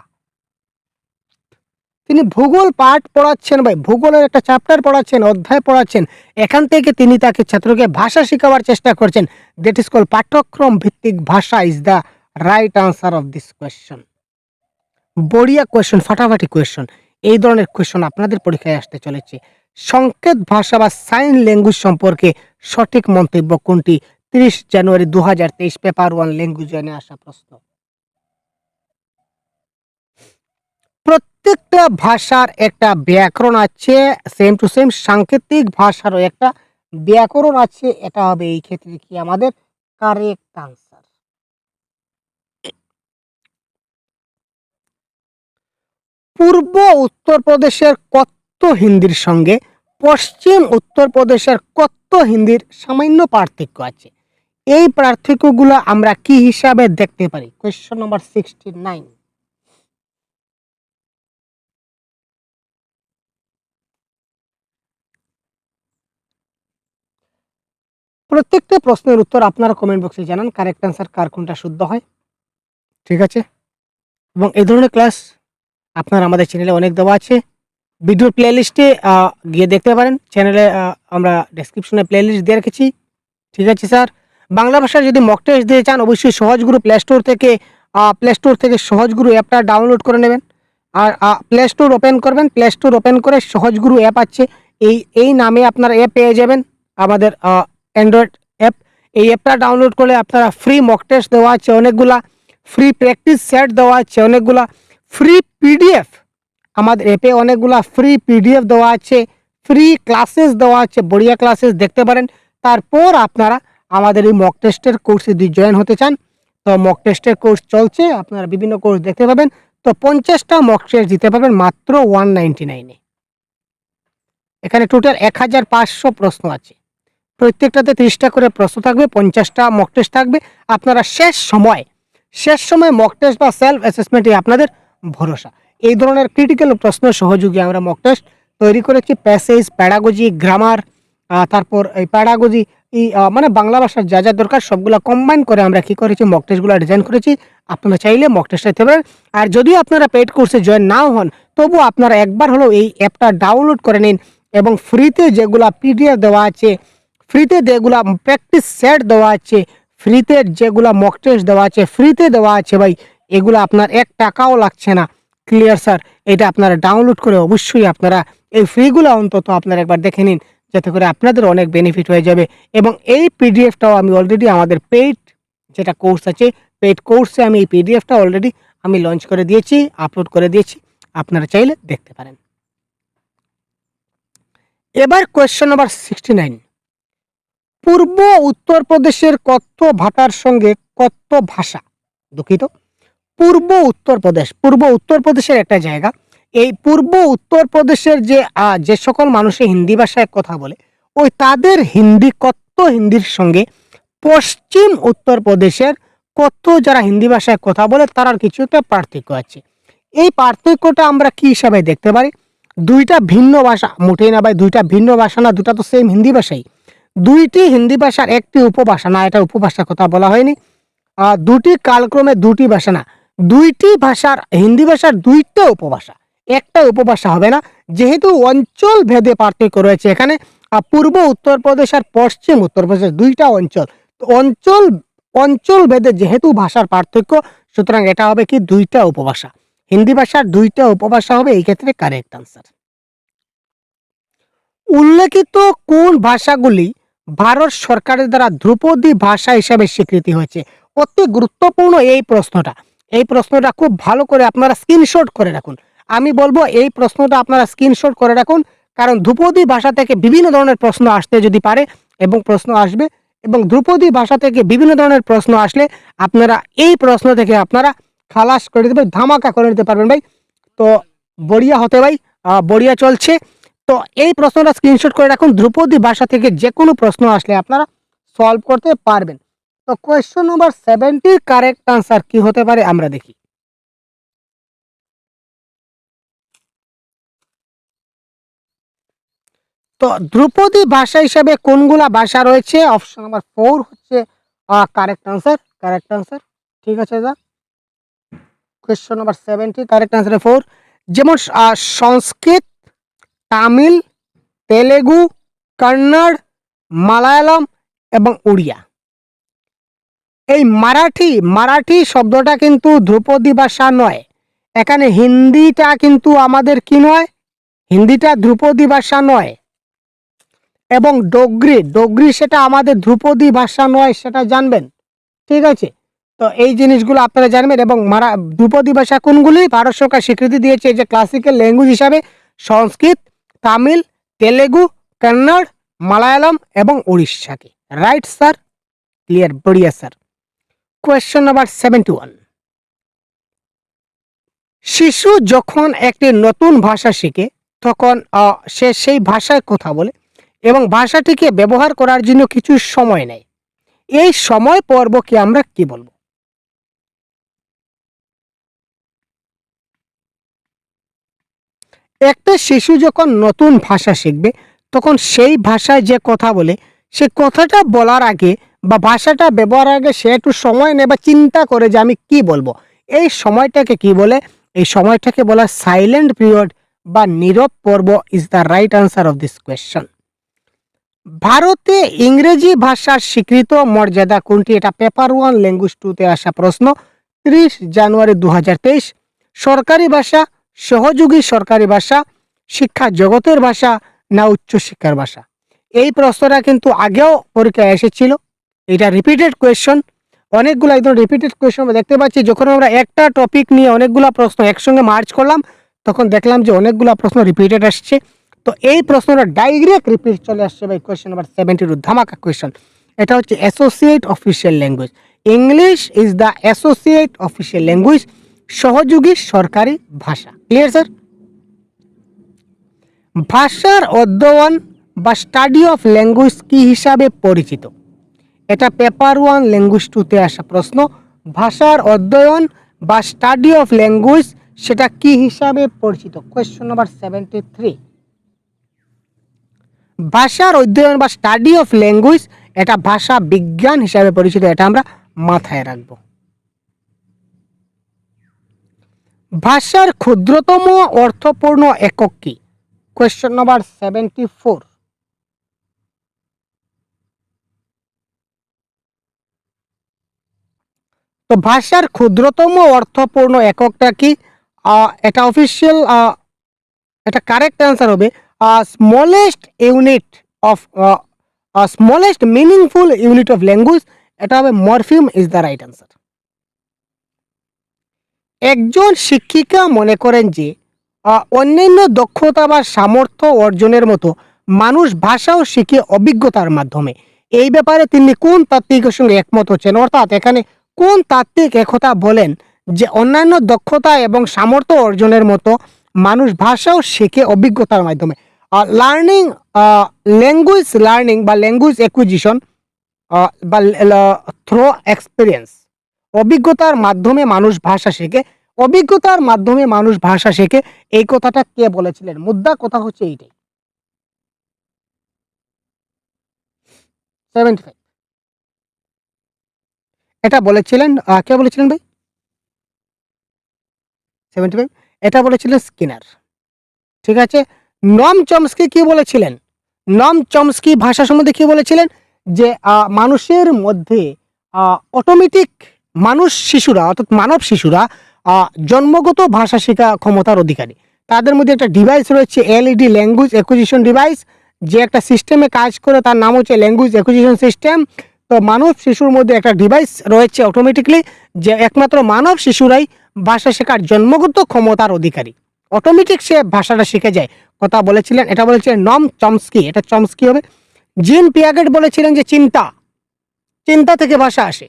[SPEAKER 1] তিনি ভূগোল পাঠ পড়াচ্ছেন, ভাই ভূগোলের একটা চ্যাপ্টার পড়াচ্ছেন, অধ্যায় পড়াচ্ছেন, এখান থেকে তিনি তাকে ছাত্রকে ভাষা শেখাবার চেষ্টা করছেন। দ্যাট ইজ কল পাঠ্যক্রম ভিত্তিক ভাষা is the right answer of this question. বড়িয়া কোয়েশ্চন, ফাটাফাটি কোয়েশ্চন। এই ধরনের কোয়েশ্চন আপনাদের পরীক্ষায় আসতে চলেছে। সংকেত ভাষা বা সাইন ল্যাঙ্গুয়েজ সম্পর্কে সঠিক মন্তব্য কোনটি? 30 জানুয়ারি 2023 পেপার 1 ল্যাঙ্গুয়েজ জেনে আসা প্রশ্ন। প্রত্যেকটা ভাষার একটা ব্যাকরণ আছে, সেম টু সেম সাংকেতিক ভাষারও একটা ব্যাকরণ আছে। এটা হবে এই ক্ষেত্রে কি আমাদের কারেক্ট আনসার। পূর্ব উত্তরপ্রদেশের কত্ত হিন্দির সঙ্গে পশ্চিম উত্তরপ্রদেশের কত্ত হিন্দির সামান্য পার্থক্য আছে। এই পার্থক্যগুলো আমরা কি হিসাবে দেখতে পারি? Question number 69। প্রত্যেকটা প্রশ্নের উত্তর আপনারা কমেন্ট বক্সে জানান, কারেক্ট আনসার কার কোনটা শুদ্ধ হয়। ঠিক আছে, এবং এই ধরনের ক্লাস আপনার আমাদের চ্যানেলে অনেক দেওয়া আছে। ভিডিওর প্লেলিস্টে গিয়ে দেখতে পারেন। চ্যানেলে আমরা ডেসক্রিপশনে প্লেলিস্ট দিয়ে রেখেছি। ঠিক আছে স্যার, বাংলা ভাষায় যদি মক টেস্ট দিতে চান অবশ্যই সহজগুরু প্লে স্টোর থেকে সহজগুরু অ্যাপটা ডাউনলোড করে নেবেন। আর প্লে স্টোর ওপেন করবেন, প্লে স্টোর ওপেন করে সহজগুরু অ্যাপ আছে, এই নামে আপনারা অ্যাপ পেয়ে যাবেন, আমাদের অ্যান্ড্রয়েড অ্যাপ। এই অ্যাপটা ডাউনলোড করলে আপনারা ফ্রি মক টেস্ট দেওয়া আছে অনেকগুলা, ফ্রি প্র্যাকটিস সেট দেওয়া আছে অনেকগুলা, ফ্রি পিডিএফ আমাদের অ্যাপে অনেকগুলা ফ্রি পিডিএফ দেওয়া আছে, ফ্রি ক্লাসেস দেওয়া আছে, বড়িয়া ক্লাসেস দেখতে পারেন। তারপর আপনারা আমাদের এই মক টেস্টের কোর্সে যদি জয়েন হতে চান, তো মক টেস্টের কোর্স চলছে, আপনারা বিভিন্ন কোর্স দেখতে পাবেন। তো 50টা মক টেস্ট দিতে পারবেন মাত্র 199-এ। এখানে টোটাল 1500 প্রশ্ন আছে, প্রত্যেকটাতে 30টা করে প্রশ্ন থাকবে, 50টা মক টেস্ট থাকবে। আপনারা শেষ সময় মক টেস্ট বা সেলফ অ্যাসেসমেন্টে আপনাদের ভরসা। এই ধরনের ক্রিটিক্যাল প্রশ্ন সহযোগী আমরা মক টেস্ট তৈরি করেছি। প্যাসেজ, প্যাডাগজি, গ্রামার, তারপর এই প্যাডাগজি, এই মানে বাংলা ভাষার যা যা দরকার সবগুলো কম্বাইন করে আমরা কি করেছি, মক টেস্টগুলো ডিজাইন করেছি। আপনারা চাইলে মক টেস্ট দিতে পারেন। আর যদি আপনারা পেইড কোর্সে জয়েন নাও হন, তবু আপনারা একবার হলেও এই অ্যাপটা ডাউনলোড করে নিন এবং ফ্রিতে যেগুলা পিডিএফ দেওয়া আছে, ফ্রিতে যেগুলা প্র্যাকটিস সেট দেওয়া আছে, ফ্রিতে যেগুলা মক টেস্ট দেওয়া আছে, ফ্রিতে দেওয়া আছে ভাই, এগুলো আপনার 1 টাকাও লাগছে না। Clear sir? এটা আপনারা ডাউনলোড করে অবশ্যই আপনারা এই ফ্রিগুলো অন্তত আপনারা একবার দেখে নিন, যাতে করে আপনাদের অনেক বেনিফিট হয়ে যাবে। এবং এই পিডিএফটাও আমি অলরেডি আমাদের পেইড যেটা কোর্স আছে, পেইড কোর্সে আমি এই পিডিএফটা অলরেডি আমি লঞ্চ করে দিয়েছি, আপলোড করে দিয়েছি, আপনারা চাইলে দেখতে পারেন। এবার কোয়েশ্চন নাম্বার 69। পূর্ব উত্তরপ্রদেশের কত্ত ভাষার সঙ্গে কত্ত ভাষা, দুঃখিত, পূর্ব উত্তরপ্রদেশের একটা জায়গা। এই পূর্ব উত্তরপ্রদেশের যে সকল মানুষে হিন্দি ভাষায় কথা বলে, ওই তাদের হিন্দির সঙ্গে পশ্চিম উত্তরপ্রদেশের কত যারা হিন্দি ভাষায় কথা বলে তার কিছু একটা পার্থক্য আছে। এই পার্থক্যটা আমরা কি হিসাবে দেখতে পারি? দুইটা ভিন্ন ভাষা, মোটেই না ভাই দুইটা ভিন্ন ভাষা না, দুটা তো সেম হিন্দি ভাষাই। দুইটি হিন্দি ভাষার একটি উপভাষা, না এটা উপভাষার কথা বলা হয়নি, দুটি কালক্রমে দুটি ভাষা না, দুইটি ভাষার, হিন্দি ভাষার দুইটা উপভাষা। একটা উপভাষা হবে না, যেহেতু অঞ্চল ভেদে পার্থক্য রয়েছে এখানে। পূর্ব উত্তরপ্রদেশ আর পশ্চিম উত্তরপ্রদেশ দুইটা অঞ্চল, তো অঞ্চল অঞ্চল ভেদে যেহেতু ভাষার পার্থক্য, সুতরাং এটা হবে কি দুইটা উপভাষা। হিন্দি ভাষার দুইটা উপভাষা হবে এই ক্ষেত্রে কারেক্ট আনসার। উল্লেখিত কোন ভাষাগুলি ভারত সরকারের দ্বারা ধ্রুপদী ভাষা হিসাবে স্বীকৃতি হয়েছে? অতি গুরুত্বপূর্ণ এই প্রশ্নটা। এই প্রশ্নটা খুব ভালো করে আপনারা স্ক্রিনশট করে রাখুন। আমি বলবো এই প্রশ্নটা আপনারা স্ক্রিনশট করে রাখুন, কারণ ধ্রুপদী ভাষা থেকে বিভিন্ন ধরনের প্রশ্ন আসতে যদি পারে, এবং প্রশ্ন আসবে, এবং ধ্রুপদী ভাষা থেকে বিভিন্ন ধরনের প্রশ্ন আসলে আপনারা এই প্রশ্ন থেকে আপনারা খালাস করে দিতে, ধামাকা করে নিতে পারবেন ভাই। তো বড়িয়া হতে ভাই, বড়িয়া চলছে। তো এই প্রশ্নটা স্ক্রিনশট করে রাখুন, ধ্রুপদী ভাষা থেকে যে কোনো প্রশ্ন আসলে আপনারা সলভ করতে পারবেন। তো কোয়েশ্চন নাম্বার 70 কারেক্ট আনসার কি হতে পারে আমরা দেখি। তো ধ্রুপদী ভাষা হিসেবে কোনগুলা ভাষা রয়েছে? অপশন নাম্বার 4 হচ্ছে কারেক্ট আনসার। কারেক্ট আনসার, ঠিক আছে দাদা। Question number 70 correct answer 4। যেমন সংস্কৃত, তামিল, তেলেগু, কন্নড়, মালায়ালাম এবং উড়িয়া। এই মারাঠি শব্দটা কিন্তু ধ্রুপদী ভাষা নয়। এখানে হিন্দিটা কিন্তু আমাদের কি নয়, হিন্দিটা ধ্রুপদী ভাষা নয়। এবং ডোগরি সেটা আমাদের ধ্রুপদী ভাষা নয়, সেটা জানবেন, ঠিক আছে। তো এই জিনিসগুলো আপনারা জানবেন। এবং ধ্রুপদী ভাষা কোনগুলি ভারত সরকার স্বীকৃতি দিয়েছে যে ক্লাসিক্যাল ল্যাঙ্গুয়েজ হিসাবে? সংস্কৃত, তামিল, তেলেগু, কন্নড়, মালায়ালাম এবং উড়িষ্যাকে। রাইট স্যার, ক্লিয়ার, বড়িয়া স্যার। Question number 71। শিশু যখন একটি নতুন ভাষা শিখে তখন সে সেই ভাষায় কথা বলে এবং ভাষাটিকে ব্যবহার করার জন্য কিছু সময় নেয়। এই সময় পর্বকে আমরা কি বলবো? একটা শিশু যখন নতুন ভাষা শিখবে তখন সেই ভাষায় যে কথা বলে, সে কথাটা বলার আগে বা ভাষাটা ব্যবহারের আগে সে একটু সময় নেয় বা চিন্তা করে যে আমি কি বলবো। এই সময়টাকে কি বলে? এই সময়টাকে বলা সাইলেন্ট পিরিয়ড বা নীরব পর্ব। Is the right answer of this question. ভারতে ইংরেজি ভাষার স্বীকৃত মর্যাদা কোনটি? এটা পেপার 1 ল্যাঙ্গুয়েজ 2-তে আসা প্রশ্ন, 30 জানুয়ারি 2023। সরকারি ভাষা, সহযোগী সরকারি ভাষা, শিক্ষা জগতের ভাষা না উচ্চশিক্ষার ভাষা? এই প্রশ্নটা কিন্তু আগেও পরীক্ষায় এসেছিল। এটা রিপিটেড কোয়েশ্চন, অনেকগুলো একদম রিপিটেড কোয়েশ্চন দেখতে পাচ্ছি। যখন আমরা একটা টপিক নিয়ে অনেকগুলা প্রশ্ন একসঙ্গে মার্চ করলাম, তখন দেখলাম যে অনেকগুলা প্রশ্ন রিপিটেড আসছে। তো এই প্রশ্নটা ডাইরেক্ট রিপিট চলে আসছে ভাই কোয়েশ্চন নাম্বার 70 ধামাকা কোয়েশ্চন। এটা হচ্ছে associate official language. English is the associate official language, সহযোগী সরকারি ভাষা। Clear sir? ভাষার অধ্যয়ন বা স্টাডি অফ ল্যাঙ্গুয়েজ কি হিসাবে পরিচিত? এটা পেপার 1 ল্যাঙ্গুয়েজ 2-তে আসা প্রশ্ন। ভাষার অধ্যয়ন বা স্টাডি অফ ল্যাঙ্গুয়েজ সেটা কি হিসাবে পরিচিত? Question number 73। ভাষার অধ্যয়ন বা স্টাডি অফ ল্যাঙ্গুয়েজ এটা ভাষা বিজ্ঞান হিসাবে পরিচিত, এটা আমরা মাথায় রাখবো। ভাষার ক্ষুদ্রতম অর্থপূর্ণ একক কি? Question number 74। তো ভাষার ক্ষুদ্রতম অর্থপূর্ণ এককটা কি? এটা অফিসিয়াল, এটা কারেক্ট অ্যান্সার হবে smallest unit of smallest meaningful unit of language. এটা হবে morpheme is the right answer. একজন শিক্ষিকা মনে করেন যে অন্যান্য দক্ষতা বা সামর্থ্য অর্জনের মতো মানুষ ভাষাও শিখে অভিজ্ঞতার মাধ্যমে। এই ব্যাপারে তিনি কোন তাত্ত্বিকের সঙ্গে একমত হচ্ছেন? অর্থাৎ এখানে কোন তাত্ত্বিক একথা বলেন যে অন্যান্য দক্ষতা এবং সামর্থ্য অর্জনের মতো মানুষ ভাষাও শেখে অভিজ্ঞতার মাধ্যমে? লার্নিং, ল্যাঙ্গুয়েজ লার্নিং বা ল্যাঙ্গুয়েজ অ্যাকুইজিশন বা থ্রো এক্সপিরিয়েন্স। অভিজ্ঞতার মাধ্যমে মানুষ ভাষা শেখে, অভিজ্ঞতার মাধ্যমে মানুষ ভাষা শেখে, এই কথাটা কে বলেছিলেন? মুদ্রা কথা হচ্ছে এইটাই। 75 এটা বলেছিলেন কে বলেছিলেন ভাই? 75 এটা বলেছিলেন স্কিনার। ঠিক আছে। নম চমস্কি কি বলেছিলেন? নম চমস্কি ভাষা সম্বন্ধে কি বলেছিলেন? যে মানুষের মধ্যে অটোমেটিক শিশুরা অর্থাৎ মানব শিশুরা জন্মগত ভাষা শেখা ক্ষমতার অধিকারী। তাদের মধ্যে একটা ডিভাইস রয়েছে, এলইডি, ল্যাঙ্গুয়েজ অ্যাকুইজিশন ডিভাইস, যে একটা সিস্টেমে কাজ করে, তার নাম হচ্ছে ল্যাঙ্গুয়েজ অ্যাকুইজিশন সিস্টেম। তো মানব শিশুর মধ্যে একটা ডিভাইস রয়েছে অটোমেটিকলি, যে একমাত্র মানব শিশুরাই ভাষা শেখার জন্মগত ক্ষমতার অধিকারী। অটোমেটিক সে ভাষাটা শিখে যায়। কথা বলেছিলেন, এটা বলেছিলেন নম চমস্কি, এটা চমস্কি হবে। জিন পিয়াগেট বলেছিলেন যে চিন্তা থেকে ভাষা আসে,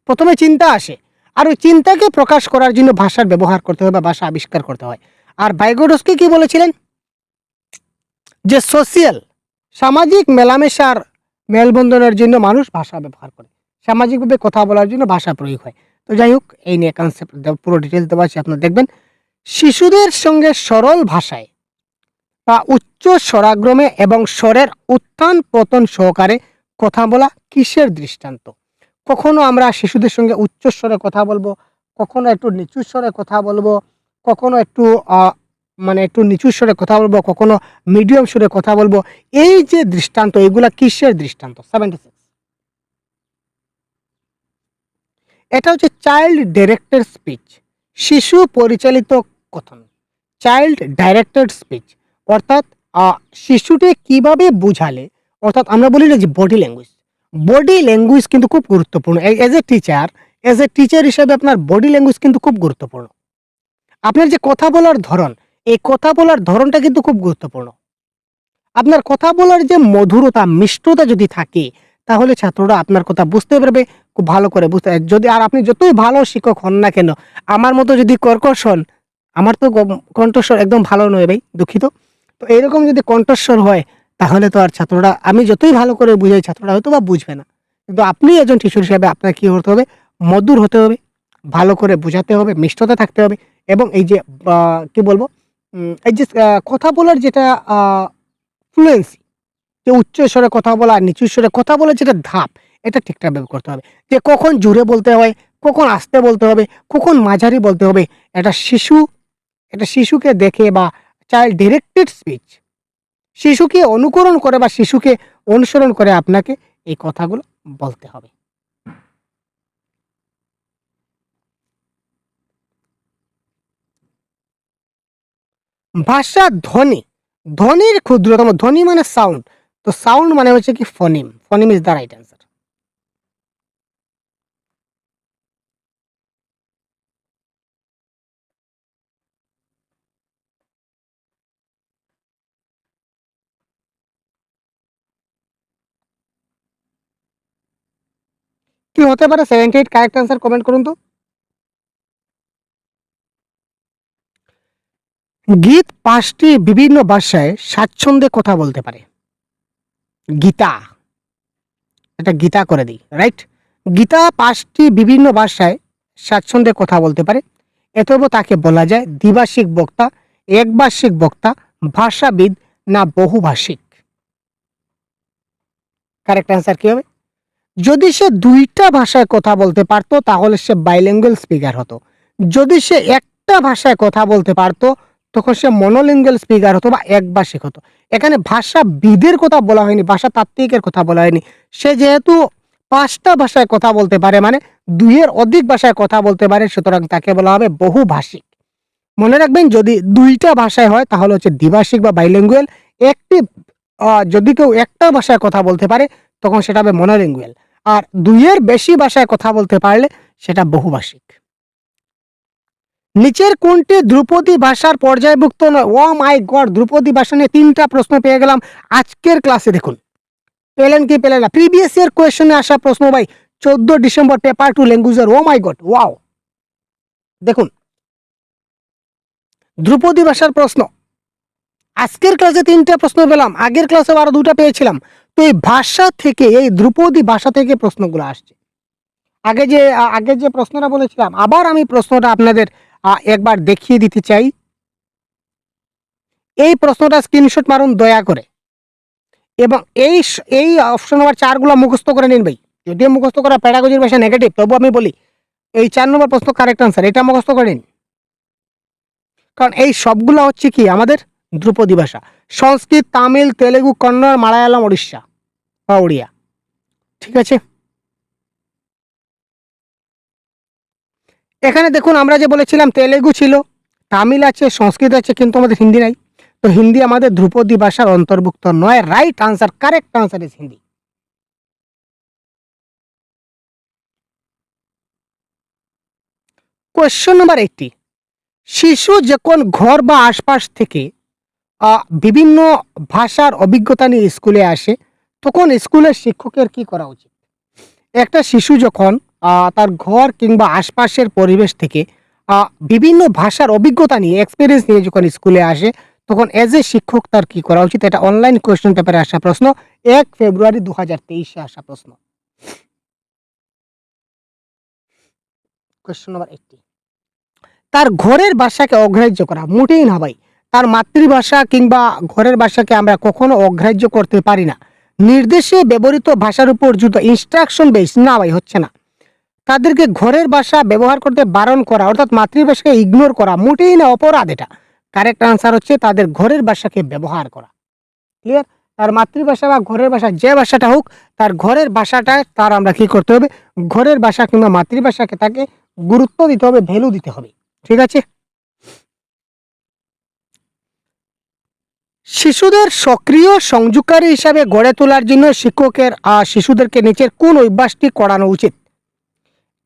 [SPEAKER 1] প্রথমে চিন্তা আসে, আর ওই চিন্তাকে প্রকাশ করার জন্য ভাষার ব্যবহার করতে হয় বা ভাষা আবিষ্কার করতে হয়। আর ভাইগোডস্কি কি বলেছিলেন? যে সামাজিক মেলামেশার মেলবন্ধনের জন্য মানুষ ভাষা ব্যবহার করে, সামাজিকভাবে কথা বলার জন্য ভাষা প্রয়োগ হয়। তো যাই হোক, এই নিয়ে কনসেপ্ট পুরো ডিটেলস দেওয়া আছে, আপনারা দেখবেন। শিশুদের সঙ্গে সরল ভাষায় বা উচ্চ স্বরাগ্রমে এবং স্বরের উত্থান পতন সহকারে কথা বলা কিসের দৃষ্টান্ত? কখনো আমরা শিশুদের সঙ্গে উচ্চ স্বরে কথা বলবো, কখনো একটু নিচু স্বরে কথা বলবো, কখনো একটু একটু নিচু স্বরে কথা বলবো, কখনো মিডিয়াম সুরে কথা বলবো। এই যে দৃষ্টান্ত, এগুলা কিসের দৃষ্টান্ত? 76। এটা হচ্ছে চাইল্ড ডাইরেক্টেড স্পিচ, শিশু পরিচালিত কথন, চাইল্ড ডাইরেক্টেড স্পিচ। অর্থাৎ শিশুটি কিভাবে বুঝালে, অর্থাৎ আমরা বলি না যে বডি ল্যাঙ্গুয়েজ কিন্তু খুব গুরুত্বপূর্ণ। এজ এ টিচার হিসেবে আপনার বডি ল্যাঙ্গুয়েজ কিন্তু খুব গুরুত্বপূর্ণ। আপনার যে কথা বলার ধরন, এই কথা বলার ধরনটা কিন্তু খুব গুরুত্বপূর্ণ। আপনার কথা বলার যে মধুরতা, মিষ্টতা যদি থাকে, তাহলে ছাত্ররা আপনার কথা বুঝতে পারবে, খুব ভালো করে বুঝতে। যদি আর আপনি যতই ভালো শিক্ষক হন না কেন, আমার মতো যদি কর্কশ হন, আমার তো কণ্ঠস্বর একদম ভালো নয় ভাই, দুঃখিত। তো এইরকম যদি কণ্ঠস্বর হয়, তাহলে তো আর ছাত্ররা, আমি যতই ভালো করে বুঝাই, ছাত্ররা হয়তো বা বুঝবে না। কিন্তু আপনি একজন টিচার হিসেবে আপনার কি হতে হবে? মধুর হতে হবে, ভালো করে বোঝাতে হবে, মিষ্টতা থাকতে হবে। এবং এই যে কি বলবো, এই যে কথা বলার যেটা ফ্লুয়েন্সি, যে উচ্চ স্বরে কথা বলা আর নিচু স্বরে কথা বলার যেটা ধাপ, এটা ঠিকঠাকভাবে করতে হবে। যে কখন জোরে বলতে হয়, কখন আস্তে বলতে হবে, কখন মাঝারি বলতে হবে। এটা শিশুকে দেখে বা চাইল্ড ডিরেক্টেড স্পিচ, শিশুকে অনুকরণ করে বা শিশুকে অনুসরণ করে আপনাকে এই কথাগুলো বলতে হবে। ভাষা ধ্বনি, ধ্বনির ক্ষুদ্রতম, ধ্বনি মানে সাউন্ড, তো সাউন্ড মানে হচ্ছে কি ফনিম, ফনিম ইজ দ্য রাইট অ্যান্সার। কি হতে পারে 78? কারেক্ট অ্যান্সার কমেন্ট করুন তো। গীত 5টি বিভিন্ন ভাষায় স্বাচ্ছন্দ্যে কথা বলতে পারে। গীতা, এটা গীতা করে দিই, রাইট। গীতা 5টি বিভিন্ন ভাষায় স্বাচ্ছন্দ্যে কথা বলতে পারে। এতব তাকে বলা যায় দ্বিভাষিক বক্তা, একভাষিক বক্তা, ভাষাবিদ না বহুভাষিক? কারেক্ট অ্যান্সার কি হবে? যদি সে 2টা ভাষায় কথা বলতে পারতো, তাহলে সে বাইলিঙ্গুয়াল স্পিকার হতো। যদি সে একটা ভাষায় কথা বলতে পারতো, তখন সে মনোলিঙ্গুয়াল স্পিকার হতো বা একভাষিক হতো। এখানে ভাষাবিদের কথা বলা হয়নি, ভাষা তাত্ত্বিকের কথা বলা হয়নি। সে যেহেতু 5টা ভাষায় কথা বলতে পারে, মানে 2-এর অধিক ভাষায় কথা বলতে পারে, সুতরাং তাকে বলা হবে বহুভাষিক। মনে রাখবেন, যদি 2টা ভাষায় হয় তাহলে হচ্ছে দ্বিভাষিক বা বাইলিঙ্গুয়াল। একটি যদি কেউ একটা ভাষায় কথা বলতে পারে, তখন সেটা হবে মনোলিঙ্গুয়াল। আর 2-এর বেশি ভাষায় কথা বলতে পারলে সেটা বহুভাষিক। নিচের কোনটি ধ্রুপদী ভাষার পর্যায়ভুক্ত নয়? ও মাই গড, ধ্রুপদী ভাষা নিয়ে 3টা প্রশ্ন পেয়ে গেলাম আজকের ক্লাসে। দেখুন, পেলেন কি পেলেন না? প্রিভিয়াস ইয়ার কোয়েশ্চনে আসা প্রশ্ন ভাই, 14 ডিসেম্বর পেপার 2 ল্যাঙ্গুয়েজের। ও মাই গড, ওয়াও। দেখুন, ধ্রুপদী ভাষার প্রশ্ন আজকের ক্লাসে 3টা প্রশ্ন পেলাম, আগের ক্লাসে আরো 2টা পেয়েছিলাম। তো এই ভাষা থেকে, এই ধ্রুপদী ভাষা থেকে প্রশ্নগুলো আসছে। আগে যে প্রশ্নটা বলেছিলাম, আবার আমি প্রশ্নটা আপনাদের একবার দেখিয়ে দিতে চাই। এই প্রশ্নটা স্ক্রিনশট মারুন দয়া করে, এবং এই অপশন নাম্বার 4 গুলো মুখস্থ করে নিন ভাই। যদিও মুখস্থ করা প্যাডাগজির ভাষা নেগেটিভ, তবু আমি বলি এই 4 নম্বর প্রশ্ন কারেক্ট আনসার, এটা মুখস্থ করে নিন। কারণ এই সবগুলো হচ্ছে কি আমাদের ধ্রুপদী ভাষা। সংস্কৃত, তামিল, তেলেগু, কন্নড়, মালায়ালাম, ওড়িশা বা ওড়িয়া। ঠিক আছে, এখানে দেখুন আমরা যে বলেছিলাম তেলেগু ছিল, তামিল আছে, সংস্কৃত আছে, কিন্তু আমাদের হিন্দি নাই। তো হিন্দি আমাদের ধ্রুপদী ভাষার অন্তর্ভুক্ত নয়। Right answer, correct answer is Hindi. Question number 80, শিশু যখন ঘর বা আশপাশ থেকে বিভিন্ন ভাষার অভিজ্ঞতা নিয়ে স্কুলে আসে, তখন স্কুলের শিক্ষকের কি করা উচিত? একটা শিশু যখন তার ঘর কিংবা আশপাশের পরিবেশ থেকে বিভিন্ন ভাষার অভিজ্ঞতা নিয়ে, এক্সপিরিয়েন্স নিয়ে যখন স্কুলে আসে, তখন এজ এ শিক্ষক তার কি করা উচিত? এটা অনলাইন কোয়েশ্চেন পেপারে আসা প্রশ্ন, 1 ফেব্রুয়ারি 2023 আসা প্রশ্ন। কোয়েশ্চন নাম্বার 80, তার ঘরের ভাষাকে অগ্রাহ্য করা মোটেই না ভাই। তার মাতৃভাষা কিংবা ঘরের ভাষাকে আমরা কখনো অগ্রাহ্য করতে পারি না। নির্দেশে ব্যবহৃত ভাষার উপর জুতো, ইনস্ট্রাকশন বেস না ভাই, হচ্ছে না। তাদেরকে ঘরের ভাষা ব্যবহার করতে বারণ করা, অর্থাৎ মাতৃভাষাকে ইগনোর করা মোটেই না অপরাধ। এটা কারেক্ট আনসার হচ্ছে তাদের ঘরের ভাষাকে ব্যবহার করা। ক্লিয়ার? তার মাতৃভাষা বা ঘরের ভাষা যে ভাষাটা হোক, তার ঘরের ভাষাটা তার আমরা কি করতে হবে? ঘরের ভাষা কিংবা মাতৃভাষাকে তাকে গুরুত্ব দিতে হবে, ভ্যালু দিতে হবে। ঠিক আছে, শিশুদের সক্রিয় সংযোগকারী হিসাবে গড়ে তোলার জন্য শিক্ষকের শিশুদেরকে নিচের কোন অভ্যাসটি করানো উচিত?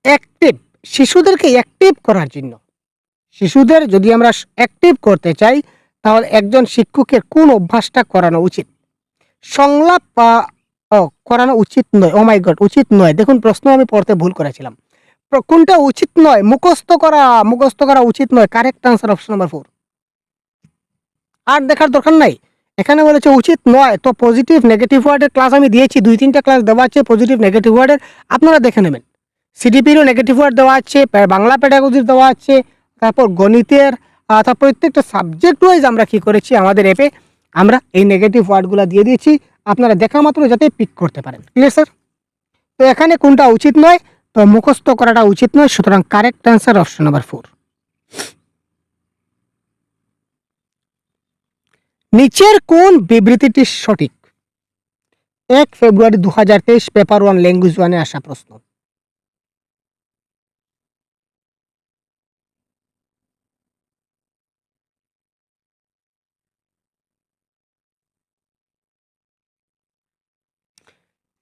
[SPEAKER 1] অ্যাক্টিভ, শিশুদেরকে অ্যাক্টিভ করার জন্য, শিশুদের যদি আমরা অ্যাক্টিভ করতে চাই, তাহলে একজন শিক্ষকের কোন অভ্যাসটা করানো উচিত? সংলাপ করানো উচিত নয়। ও মাই গড, উচিত নয়। দেখুন প্রশ্ন আমি পড়তে ভুল করেছিলাম। কোনটা উচিত নয়? মুখস্থ করা উচিত নয়। Correct answer option number 4। আর দেখার দরকার নাই, এখানে বলেছে উচিত নয়। তো পজিটিভ নেগেটিভ ওয়ার্ডের ক্লাস আমি দিয়েছি, 2-3টা ক্লাস দেওয়া আছে পজিটিভ নেগেটিভ ওয়ার্ডের, আপনারা দেখে নেবেন। সিডিপিরও নেগেটিভ ওয়ার্ড দেওয়া আছে, বাংলা পেডাগজির দেওয়া আছে, তারপর গণিতের, তার প্রত্যেকটা সাবজেক্ট ওয়াইজ আমরা কি করেছি আমাদের অ্যাপে, আমরা এই নেগেটিভ ওয়ার্ডগুলো দিয়ে দিয়েছি, আপনারা দেখা মাত্র যাতে পিক করতে পারেন। Clear sir? তো এখানে কোনটা উচিত নয়? তো মুখস্থ করাটা উচিত নয়, সুতরাং কারেক্ট অ্যান্সার অপশন নাম্বার 4। নিচের কোন বিবৃতিটি সঠিক? 1 ফেব্রুয়ারি 2023 পেপার 1 ল্যাঙ্গুয়েজ 1-এ আসা প্রশ্ন।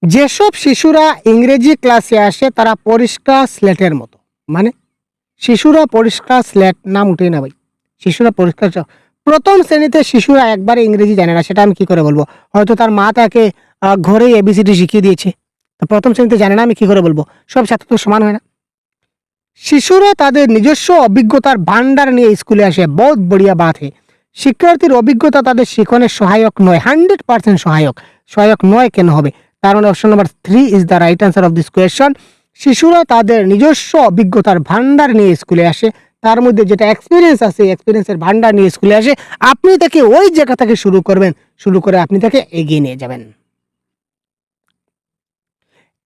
[SPEAKER 1] যেসব শিশুরা ইংরেজি ক্লাসে আসে তারা পরিষ্কার স্লেটের মতো, মানে শিশুরা পরিষ্কার স্লেট, নাম উঠে না ভাই, শিশুরা পরিষ্কার। প্রথম শ্রেণীতে শিশুরা একবারে ইংরেজি জানে না, সেটা আমি কি করে বলবো? হয়তো তার মা তাকে ঘরে এবিসিডি শিখিয়ে দিয়েছে, তো প্রথম শ্রেণীতে জানে না, আমি কি করে বলবো? সব ছাত্র তো সমান হয় না। শিশুরা তাদের নিজস্ব অভিজ্ঞতার ভান্ডার নিয়ে স্কুলে আসে, বহুত বড়িয়া বাত হে। শিক্ষার্থীর অভিজ্ঞতা তাদের শিক্ষণের সহায়ক নয়, 100% সহায়ক। সহায়ক নয় কেন হবে? কারণ option number 3 is the right answer of this question. শিশুরা তাদের নিজস্ব অভিজ্ঞতার ভান্ডার নিয়ে স্কুলে আসে, তার মধ্যে যেটা এক্সপিরিয়েন্স আছে, এক্সপিরিয়েন্সের ভান্ডার নিয়ে স্কুলে আসে। আপনি তাকে ওই জায়গা থেকে শুরু করবেন, শুরু করে আপনি তাকে এগিয়ে নিয়ে যাবেন।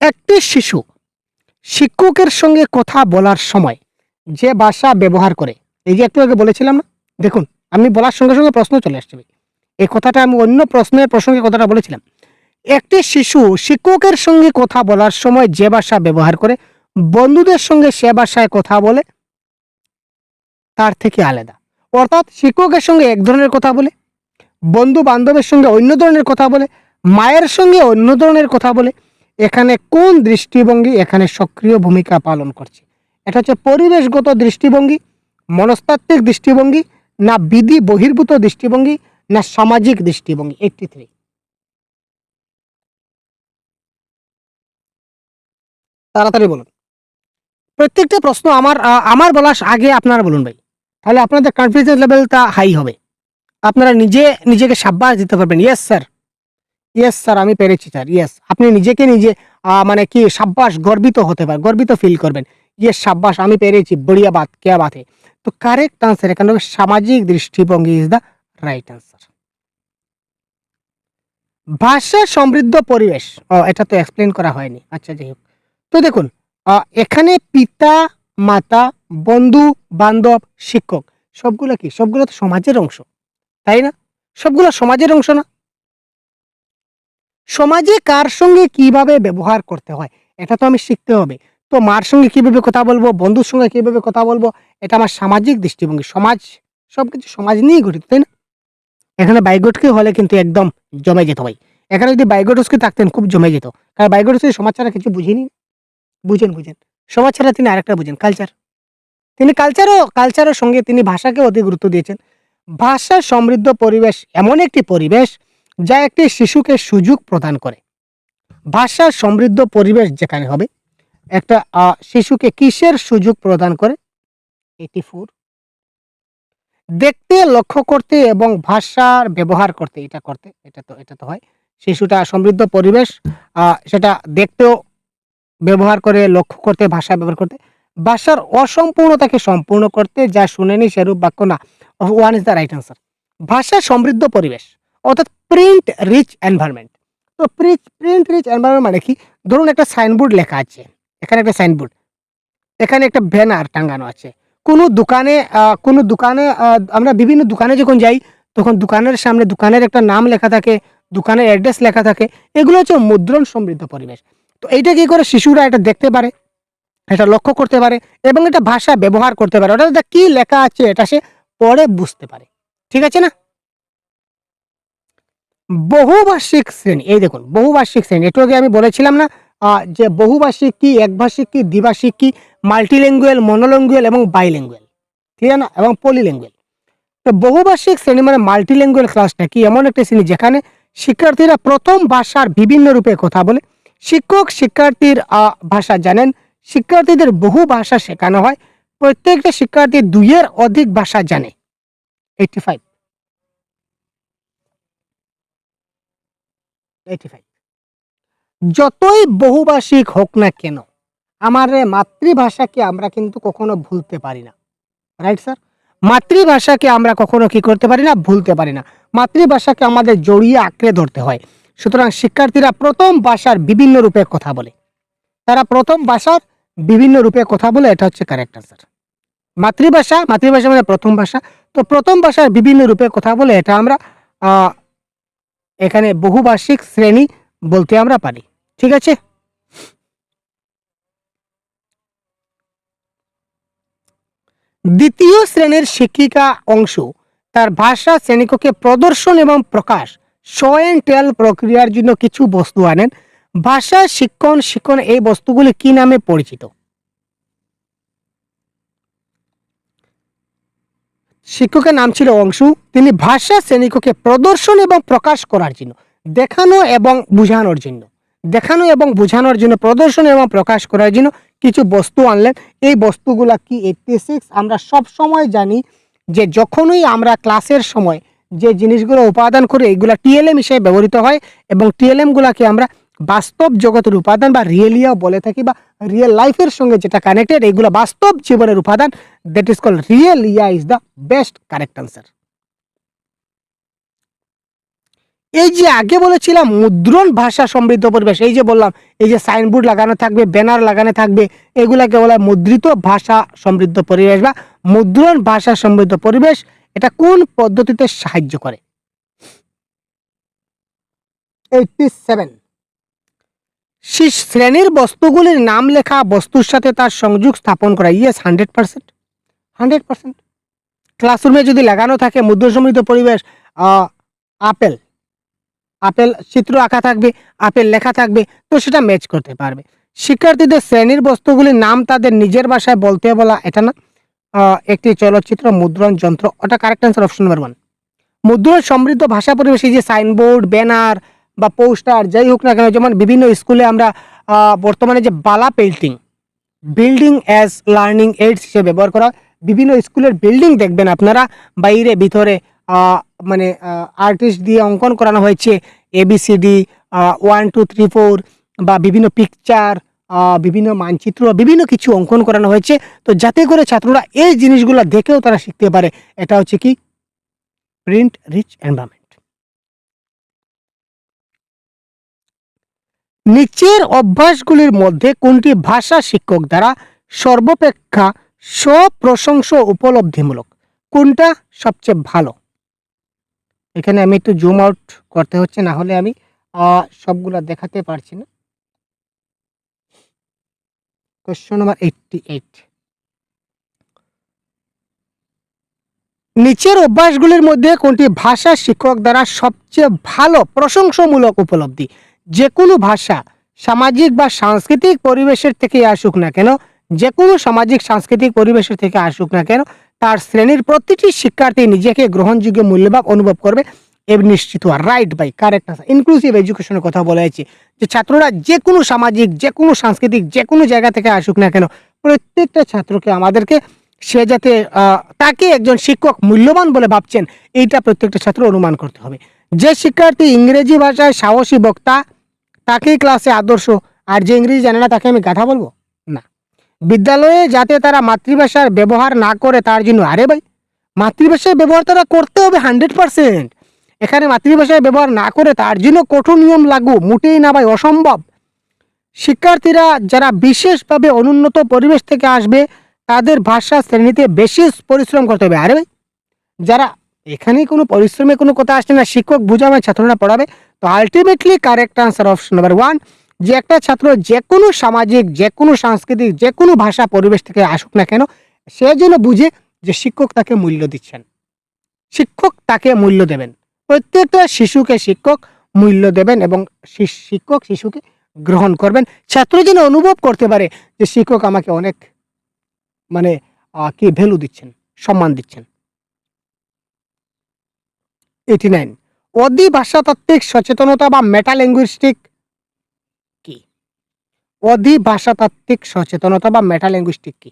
[SPEAKER 1] একটি শিশু শিক্ষকের সঙ্গে কথা বলার সময় যে ভাষা ব্যবহার করে, এই যে একটু আগে বলেছিলাম না, দেখুন আমি বলার সঙ্গে সঙ্গে প্রশ্ন চলে আসছে। এই কথাটা আমি অন্য প্রশ্নের প্রসঙ্গে কথাটা বলেছিলাম। একটি শিশু শিক্ষকের সঙ্গে কথা বলার সময় যে ভাষা ব্যবহার করে, বন্ধুদের সঙ্গে সে ভাষায় কথা বলে তার থেকে আলাদা। অর্থাৎ শিক্ষকের সঙ্গে এক ধরনের কথা বলে, বন্ধু বান্ধবের সঙ্গে অন্য ধরনের কথা বলে, মায়ের সঙ্গে অন্য ধরনের কথা বলে। এখানে কোন দৃষ্টিভঙ্গি এখানে সক্রিয় ভূমিকা পালন করছে? এটা হচ্ছে পরিবেশগত দৃষ্টিভঙ্গি, মনস্তাত্ত্বিক দৃষ্টিভঙ্গি, না বিধি বহির্ভূত দৃষ্টিভঙ্গি, না সামাজিক দৃষ্টিভঙ্গি? 83। তাড়াতাড়ি বলুন। প্রত্যেকটা প্রশ্ন আমার বলার আগে আপনারা বলুন ভাই, তাহলে আপনাদের কনফিডেন্স লেভেলটা হাই হবে, আপনারা নিজেকে সাব্বাস দিতে পারবেন। ইয়েস স্যার, ইয়েস স্যার আমি পেরেছি স্যার, ইয়েস। আপনি নিজেকে নিজে মানে কি সাব্বাস, গর্বিত হতে পারেন, গর্বিত ফিল করবেন। ইয়েস সাব্বাস আমি পেরেছি, বড়িয়া বাত, কেয়া বাত হে। তো কারেক্ট আনসার এখানে হবে সামাজিক দৃষ্টিভঙ্গি ইজ দ্য রাইট আনসার। ভাষা সমৃদ্ধ পরিবেশ, এটা তো এক্সপ্লেন করা হয়নি, আচ্ছা যাই হোক। তো দেখুন এখানে পিতা মাতা, বন্ধু বান্ধব, শিক্ষক, সবগুলো কি? সবগুলো তো সমাজের অংশ, তাই না? সবগুলো সমাজের অংশ না? সমাজে কার সঙ্গে কিভাবে ব্যবহার করতে হয় এটা তো আমি শিখতে হবে। তো মার সঙ্গে কিভাবে কথা বলবো, বন্ধুর সঙ্গে কিভাবে কথা বলবো, এটা আমার সামাজিক দৃষ্টিভঙ্গি। সমাজ সবকিছু সমাজ নিয়েই গঠিত, তাই না? এখানে বাইগোটকি হলে কিন্তু একদম জমে যেত ভাই। এখানে যদি বাইগোটস্কি থাকতেন খুব জমে যেত। কারণ বাইগোটস্কি সমাজ ছাড়া কিছু বুঝেনি। বুঝেন। সমাজ ছাড়া তিনি আরেকটা বুঝেন, কালচার। তিনি কালচারের সঙ্গে তিনি ভাষাকে অতি গুরুত্ব দিয়েছেন। ভাষা সমৃদ্ধ পরিবেশ এমন একটি পরিবেশ যা একটি শিশুকে সুযোগ প্রদান করে। ভাষা সমৃদ্ধ পরিবেশ যেখানে হবে, একটা শিশুকে কিসের সুযোগ প্রদান করে? 84 দেখতে, লক্ষ্য করতে এবং ভাষার ব্যবহার করতে, এটা তো হয়। শিশুটা সমৃদ্ধ পরিবেশ সেটা দেখতেও ব্যবহার করে, লক্ষ্য করতে, ভাষা ব্যবহার করতে, ভাষার অসম্পূর্ণতাকে সম্পূর্ণ করতে, যা শুনেনি সেরূপ বাক্য না। One is the right answer. ভাষা সমৃদ্ধ পরিবেশ অর্থাৎ প্রিন্ট রিচ এনভায়রনমেন্ট। তো প্রিন্ট রিচ এনভায়রনমেন্ট মানে কি? ধরুন একটা সাইনবোর্ড লেখা আছে, এখানে একটা সাইনবোর্ড, এখানে একটা ব্যানার টাঙ্গানো আছে। কোনো দোকানে আমরা বিভিন্ন দোকানে যখন যাই তখন দোকানের সামনে দোকানের একটা নাম লেখা থাকে, দোকানের অ্যাড্রেস লেখা থাকে। এগুলো হচ্ছে মুদ্রণ সমৃদ্ধ পরিবেশ। তো এইটা কি করে শিশুরা এটা দেখতে পারে, এটা লক্ষ্য করতে পারে এবং এটা ভাষা ব্যবহার করতে পারে। অর্থাৎ এটা কি লেখা আছে এটা সে পড়ে বুঝতে পারে। ঠিক আছে না? বহুভাষিক শ্রেণী, এই দেখুন বহুভাষিক শ্রেণী। একটু আগে আমি বলেছিলাম না যে বহুভাষিক কি, একভাষিক কি, দ্বিভাষিক কি, মাল্টিল্যাঙ্গুয়াল, মনোল্যাঙ্গুয়াল এবং বাইল্যাঙ্গুয়াল। ক্লিয়ার না? এবং পলিল্যাঙ্গুয়াল। তো বহুভাষিক শ্রেণী মানে মাল্টিল্যাঙ্গুয়াল ক্লাসটা কি? এমন একটা শ্রেণী যেখানে শিক্ষার্থীরা প্রথম ভাষার বিভিন্ন রূপে কথা বলে। শিক্ষক শিক্ষার্থীর ভাষা জানেন। শিক্ষার্থীদের বহু ভাষা শেখানো হয়। প্রত্যেকটা শিক্ষার্থী 2 এর অধিক ভাষা জানে। 85 85 যতই বহুভাষিক হোক না কেন, আমার মাতৃভাষাকে আমরা কিন্তু কখনো ভুলতে পারি না। Right sir? মাতৃভাষাকে আমরা কখনো কি করতে পারি না? ভুলতে পারি না। মাতৃভাষাকে আমাদের জড়িয়ে আঁকড়ে ধরতে হয়। সুতরাং শিক্ষার্থীরা প্রথম ভাষার বিভিন্ন রূপে কথা বলে। তারা প্রথম ভাষার বিভিন্ন রূপে কথা বলে, এটা হচ্ছে কারেক্ট আনসার। মাতৃভাষা মানে প্রথম ভাষা। তো প্রথম ভাষার বিভিন্ন রূপে কথা বলে, এটা আমরা এখানে বহুভাষিক শ্রেণী বলতে আমরা পারি। ঠিক আছে? দ্বিতীয় শ্রেণীর শিক্ষিকা অংশ তার ভাষা শ্রেণীকক্ষে প্রদর্শন এবং প্রকাশ, শো এন্ড টেল প্রক্রিয়ার জন্য কিছু বস্তু আনেন। ভাষা শিক্ষণ এই বস্তুগুলি কি নামে পরিচিত? শিক্ষকের নাম ছিল অংশু। তিনি ভাষা শ্রেণীকক্ষে প্রদর্শন এবং প্রকাশ করার জন্য, দেখানো এবং বোঝানোর জন্য, প্রদর্শন এবং প্রকাশ করার জন্য কিছু বস্তু আনলেন। এই বস্তুগুলা কি? 86। আমরা সব সময় জানি যে যখনই আমরা ক্লাসের সময় যে জিনিসগুলো উপাদান করে এগুলা টিএলএম হিসেবে ব্যবহৃত হয় এবং টিএলএম গুলাকে আমরা বাস্তব জগতের উপাদান বা রিয়েলিয়াও বলে থাকি, বা রিয়েল লাইফের সঙ্গে যেটা কানেক্টেড, এগুলো বাস্তব জীবনের উপাদান। That is called realia is the best correct answer. এই যে আগে বলেছিলাম মুদ্রণ ভাষা সমৃদ্ধ পরিবেশ, এই যে বললাম এই যে সাইনবোর্ড লাগানো থাকবে, ব্যানার লাগানো থাকবে, এগুলাকে বলা হয় মুদ্রিত ভাষা সমৃদ্ধ পরিবেশ বা মুদ্রণ ভাষা সমৃদ্ধ পরিবেশ। এটা কোন পদ্ধতিতে সাহায্য করে? 87 শ্রেণীর বস্তুগুলির নাম লেখা, বস্তুর সাথে তার সংযোগ স্থাপন করা। ইয়েস, 100%। ক্লাসরুমে যদি লাগানো থাকে মুদ্রণ সমৃদ্ধ পরিবেশ, আপেল আপেল চিত্র আঁকা থাকবে, আপেল লেখা থাকবে, তো সেটা ম্যাচ করতে পারবে। শিক্ষার্থীদের শ্রেণীর বস্তুগুলির নাম তাদের নিজের ভাষায় বলতে বলা, এটা না? একটি চলচ্চিত্র, মুদ্রণ যন্ত্র, ওটা কারেক্ট আনসার, অপশন নাম্বার 1। মুদ্রণ সমৃদ্ধ ভাষা পরিবেশ এই যে সাইনবোর্ড, ব্যানার বা পোস্টার যাই হোক না কেন, যেমন বিভিন্ন স্কুলে আমরা বর্তমানে যে বালা painting, building as learning AIDS হিসেবে ব্যবহার করা হয়। বিভিন্ন স্কুলের বিল্ডিং দেখবেন আপনারা, বাইরে ভিতরে মানে আর্টিস্ট দিয়ে অঙ্কন করানো হয়েছে, ABCD 1 2 3 4 বা বিভিন্ন পিকচার, বিভিন্ন মানচিত্র, বিভিন্ন কিছু অঙ্কন করানো হয়েছে। তো যাতে করে ছাত্ররা এই জিনিসগুলো দেখেও তারা শিখতে পারে। এটা হচ্ছে কি? Print rich environment. নিচের অভ্যাসগুলির মধ্যে কোনটি ভাষা শিক্ষক দ্বারা সর্বাপেক্ষা স্বপ্রশংস উপলব্ধিমূলক? কোনটা সবচেয়ে ভালো? এখানে আমি একটু জুম আউট করতে হচ্ছে, না হলে আমি সবগুলা দেখাতে পারছি না। কোশ্চেন নাম্বার 88, নিচের অভ্যাসগুলির মধ্যে কোনটি ভাষা শিক্ষক দ্বারা সবচেয়ে ভালো প্রশংসামূলক উপলব্ধি? যে কোনো ভাষা সামাজিক বা সাংস্কৃতিক পরিবেশের থেকে আসুক না কেন, যে কোনো সামাজিক সাংস্কৃতিক পরিবেশের থেকে আসুক না কেন, তার শ্রেণীর প্রতিটি শিক্ষার্থী নিজেকে গ্রহণযোগ্য মূল্যবান অনুভব করবে এবং নিশ্চিত হওয়া। Right by, correct answer. Inclusive এডুকেশনের কথা বলা হয়েছে যে ছাত্ররা যে কোনো সামাজিক, যে কোনো সাংস্কৃতিক, যে কোনো জায়গা থেকে আসুক না কেন, প্রত্যেকটা ছাত্রকে আমাদেরকে সে যাতে তাকে একজন শিক্ষক মূল্যবান বলে ভাবছেন, এইটা প্রত্যেকটা ছাত্র অনুমান করতে হবে। যে শিক্ষার্থী ইংরেজি ভাষায় সাহসী বক্তা, তাকেই ক্লাসে আদর্শ, আর যে ইংরেজি জানে না তাকে আমি গাধা বলবো না। বিদ্যালয়ে যাতে তারা মাতৃভাষার ব্যবহার না করে তার জন্য, আরে ভাই মাতৃভাষায় ব্যবহার তারা করতে হবে 100%। এখানে মাতৃভাষায় ব্যবহার না করে তার জন্য কঠোর নিয়ম লাগু, মোটেই না ভাই, অসম্ভব। শিক্ষার্থীরা যারা বিশেষভাবে অনুন্নত পরিবেশ থেকে আসবে তাদের ভাষা শ্রেণীতে বেশি পরিশ্রম করতে হবে। আরে ভাই যারা, এখানে কোনো পরিশ্রমের কোনো কথা আসছে না, শিক্ষক বুঝাবে ছাত্ররা পড়াবে। তো ultimately correct answer option number 1, যে একটা ছাত্র যে কোনো সামাজিক, যে কোনো সাংস্কৃতিক, যে কোনো ভাষা পরিবেশ থেকে আসুক না কেন, সে যেন বুঝে যে শিক্ষক তাকে মূল্য দিচ্ছেন, শিক্ষক তাকে মূল্য দেবেন। প্রত্যেকটা শিশুকে শিক্ষক মূল্য দেবেন এবং শিক্ষক শিশুকে গ্রহণ করবেন। ছাত্র যেন অনুভব করতে পারে যে শিক্ষক আমাকে অনেক মানে কি ভ্যালু দিচ্ছেন, সম্মান দিচ্ছেন। 89, অধি ভাষাতাত্ত্বিক সচেতনতা বা মেটালিঙ্গুইস্টিক কি? অধি ভাষাতাত্ত্বিক সচেতনতা বা মেটালিঙ্গুইস্টিক কি?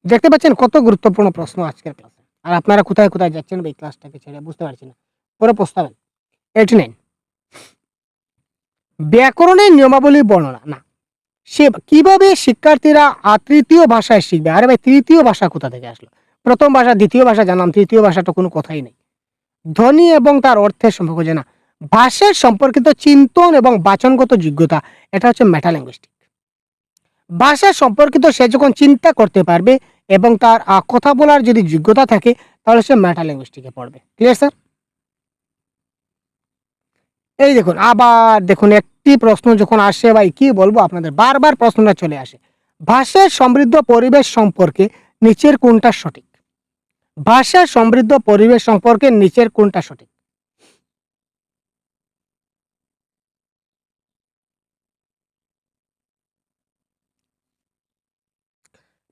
[SPEAKER 1] দেখতে পাচ্ছেন কত গুরুত্বপূর্ণ প্রশ্ন আজকের ক্লাসে। আর আপনারা কোথায় কোথায় যাচ্ছেন এই ক্লাসটাকে ছেড়ে, বুঝতে পারছি না। পরে পস্তাবেন। 89, ব্যাকরণের নিয়মাবলী বর্ণনা। না, সে কিভাবে শিক্ষার্থীরা তৃতীয় ভাষায় শিখবে? আরে ভাই তৃতীয় ভাষা কোথা থেকে আসলো? প্রথম ভাষা দ্বিতীয় ভাষা জানলাম, তৃতীয় ভাষাটা কোনো কথাই নেই। ধ্বনি এবং তার অর্থের সম্পর্ক জানা, ভাষার সম্পর্কিত চিন্তন এবং বাচনগত যোগ্যতা, এটা হচ্ছে মেটালিঙ্গুইস্টিক। ভাষা সম্পর্কিত সে যখন চিন্তা করতে পারবে এবং তার কথা বলার যদি যোগ্যতা থাকে, তাহলে সে মেটালিঙ্গুইস্টিকে পড়বে। Clear sir? এই দেখুন, আবার দেখুন একটি প্রশ্ন যখন আসে, ভাই কি বলবো আপনাদের, বারবার প্রশ্নটা চলে আসে। ভাষার সমৃদ্ধ পরিবেশ সম্পর্কে নিচের কোনটা সঠিক? ভাষা সমৃদ্ধ পরিবেশ সম্পর্কে নিচের কোনটা সঠিক?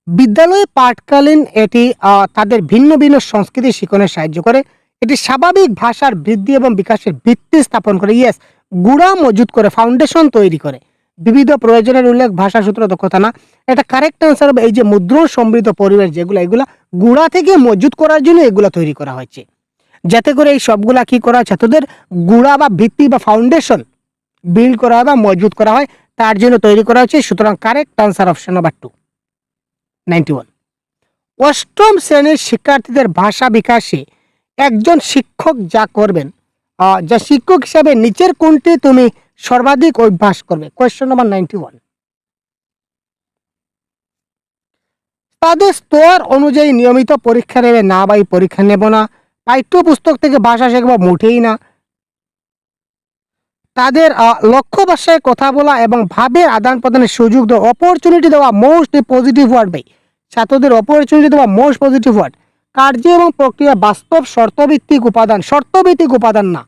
[SPEAKER 1] বিদ্যালয়ে পাঠকালীন এটি তাদের ভিন্ন ভিন্ন সংস্কৃতি শিখনে সাহায্য করে। এটি স্বাভাবিক ভাষার বৃদ্ধি এবং বিকাশের ভিত্তি স্থাপন করে। ইয়েস, গুড়া মজুত করে, ফাউন্ডেশন তৈরি করে। বিবিধ প্রয়োজনের উল্লেখ ভাষা সূত্র দক্ষতা না, এটা কারেক্ট আনসার হবে। এই যে মুদ্রণ সমৃদ্ধ পরিবেশ যেগুলো, এগুলা গুড়া থেকে মজুত করার জন্য এগুলা তৈরি করা হয়েছে, যাতে করে এই সবগুলা কি করা হয়, ছাত্রদের গুড়া বা ভিত্তি বা ফাউন্ডেশন বিল্ড করা হয় বা মজুত করা হয়, তার জন্য তৈরি করা হয়েছে। সুতরাং কারেক্ট আনসার অপশন নাম্বার 2, 91। অষ্টম শ্রেণীর শিক্ষার্থীদের ভাষা বিকাশে একজন শিক্ষক যা করবেন, যা শিক্ষক হিসাবে নিচের কোনটি তুমি সর্বাধিক অভ্যাস করবে? Question number 91। তাদের স্তর অনুযায়ী নিয়মিত পরীক্ষা নেবে। না ভাই, পরীক্ষা নেব না। পাঠ্যপুস্তক থেকে ভাষা শেখবো? মোটেই না। তাদের লক্ষ্য ভাষায় কথা বলা এবং ভাবের আদান প্রদানের সুযোগ দেওয়া, অপরচুনিটি দেওয়া, মোস্ট পজিটিভ ওয়ার্ড ভাই। ছাত্রদের অপরচুনিটি দেওয়া মোস্ট পজিটিভ ওয়ার্ড। কার্য এবং প্রক্রিয়া বাস্তব শর্তভিত্তিক উপাদান, শর্তভিত্তিক উপাদান না।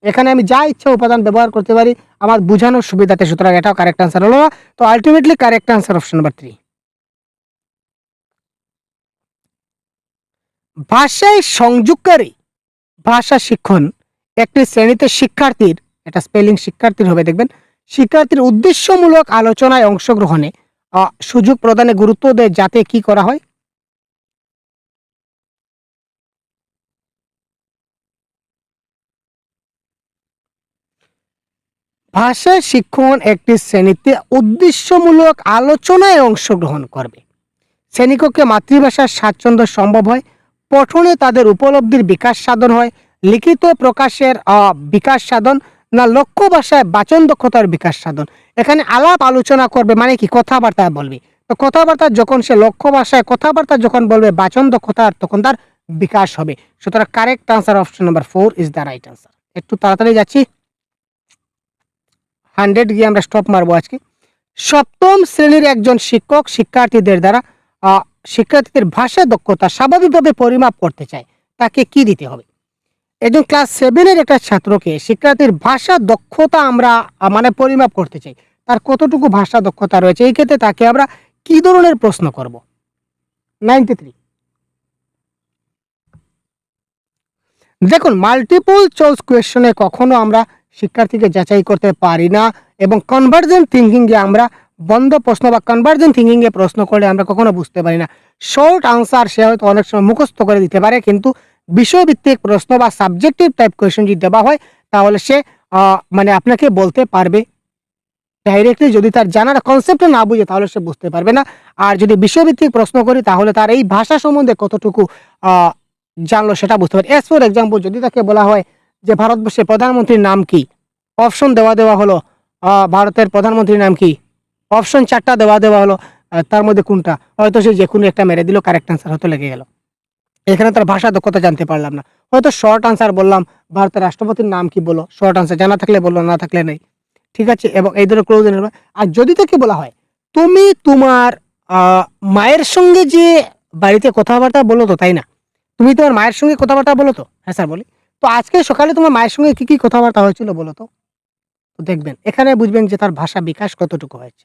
[SPEAKER 1] এখানে আমি যা ইচ্ছা উপাদান ব্যবহার করতে পারি আমার বোঝানোর সুবিধাতে, সুতরাং এটাও কারেক্ট আনসার হলো না। তো ultimately correct answer option number 3। ভাষায় সংযোগকারী ভাষা শিক্ষণ একটি শ্রেণীতে শিক্ষার্থীর, এটা স্পেলিং শিক্ষার্থীর হবে দেখবেন, শিক্ষার্থীর উদ্দেশ্যমূলক আলোচনায় অংশগ্রহণে সুযোগ প্রদানে গুরুত্ব দেয়, যাতে কি করা হয়? ভাষা শিক্ষণ একটি শ্রেণীতে উদ্দেশ্যমূলক আলোচনায় অংশগ্রহণ করবে। শ্রেণীকক্ষে মাতৃভাষার স্বাচ্ছন্দ্য সম্ভব হয়, পঠনে তাদের উপলব্ধির বিকাশ সাধন হয়, লিখিত প্রকাশের বিকাশ সাধন, না লক্ষ্য ভাষায় বাচন দক্ষতার বিকাশ সাধন? এখানে আলাপ আলোচনা করবে মানে কি, কথাবার্তা বলবে। তো কথাবার্তা যখন সে লক্ষ্য ভাষায় কথাবার্তা যখন বলবে বাচন দক্ষতার, তখন তার বিকাশ হবে। সুতরাং correct answer option number 4 is the right answer. একটু তাড়াতাড়ি যাচ্ছি, 100 গিয়ে আমরা স্টপ মারবো আজকে। সপ্তম শ্রেণীর একজন শিক্ষক শিক্ষার্থীদের দ্বারা শিক্ষার্থীদের ভাষা দক্ষতা স্বাভাবিকভাবে পরিমাপ করতে চায়, তাকে কি দিতে হবে? একজন ক্লাস 7-এর একটা ছাত্রকে শিক্ষার্থীর ভাষা দক্ষতা আমরা মানে পরিমাপ করতে চাই, তার কতটুকু ভাষা দক্ষতা রয়েছে, এই ক্ষেত্রে তাকে আমরা কি ধরনের প্রশ্ন করব? 93। দেখুন, মাল্টিপল চয়েস কোয়েশ্চনে কখনো আমরা শিক্ষার্থীকে যাচাই করতে পারি না, এবং কনভার্জেন্ট থিঙ্কিংয়ে আমরা বন্ধ প্রশ্ন বা কনভার্জেন্ট থিঙ্কিংয়ে প্রশ্ন করলে আমরা কখনো বুঝতে পারি না। শর্ট আনসার সে হয়তো অনেক সময় মুখস্থ করে দিতে পারে, কিন্তু বিষয়ভিত্তিক প্রশ্ন বা সাবজেক্টিভ টাইপ কোয়েশ্চেন যদি দেওয়া হয় তাহলে সে মানে আপনাকে বলতে পারবে ডাইরেক্টলি। যদি তার জানার কনসেপ্টটা না বুঝে তাহলে সে বুঝতে পারবে না। আর যদি বিষয়ভিত্তিক প্রশ্ন করি তাহলে তার এই ভাষা সম্বন্ধে কতটুকু জানলো সেটা বুঝতে পারে। এজ ফর এক্সাম্পল, যদি তাকে বলা হয় যে ভারতবর্ষের প্রধানমন্ত্রীর নাম কি, অপশন দেওয়া হলো ভারতের প্রধানমন্ত্রীর নাম কি, অপশন 4টা দেওয়া হলো, তার মধ্যে কোনটা, হয়তো সে যে কোনো একটা মেরে দিল, কারেক্ট আনসার হতে লেগে গেল। এখানে তার ভাষা দক্ষতা জানতে পারলাম না। হয়তো শর্ট আনসার বললাম ভারতের রাষ্ট্রপতির নাম কি, বলো, শর্ট আনসার, জানা থাকলে বললো, না থাকলে নেই, ঠিক আছে। এবং এই ধরনের ক্লোজ। আর যদি তাকে বলা হয় তুমি তোমার মায়ের সঙ্গে যে বাড়িতে কথাবার্তা বলো তো, তাই না, তুমি তোমার মায়ের সঙ্গে কথাবার্তা বলো তো? হ্যাঁ স্যার বলি। তো আজকে সকালে তোমার মায়ের সঙ্গে কি কি কথাবার্তা হয়েছিল বলো তো? তো দেখবেন, এখানে বুঝবেন যে তার ভাষা বিকাশ কতটুকু হয়েছে,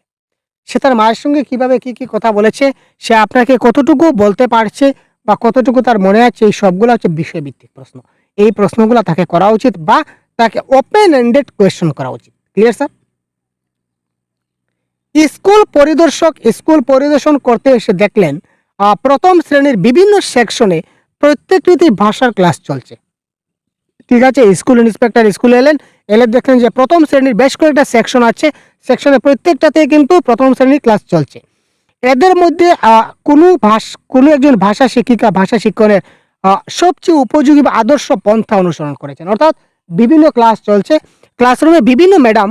[SPEAKER 1] সে তার মায়ের সঙ্গে কিভাবে কি কি কথা বলেছে, সে আপনাকে কতটুকু বলতে পারছে বা কতটুকু তার মনে আছে, এই সবগুলো হচ্ছে বিষয়ভিত্তিক প্রশ্ন। এই প্রশ্নগুলো তাকে করা উচিত বা তাকে ওপেন এন্ডেড কোয়েশ্চেন করা উচিত। Clear sir? স্কুল পরিদর্শন করতে এসে দেখলেন প্রথম শ্রেণীর বিভিন্ন সেকশনে প্রত্যেকটি ভাষার ক্লাস চলছে। ঠিক আছে, স্কুল ইন্সপেক্টর স্কুলে এলে দেখলেন যে প্রথম শ্রেণীর বেশ কয়েকটা সেকশন আছে, সেকশনে প্রত্যেকটাতে কিন্তু প্রথম শ্রেণীর ক্লাস চলছে। এদের মধ্যে কোনো একজন ভাষা শিক্ষকের সবচেয়ে উপযোগী বা আদর্শ পন্থা অনুসরণ করেছেন। অর্থাৎ বিভিন্ন ক্লাস চলছে, ক্লাসরুমে বিভিন্ন ম্যাডাম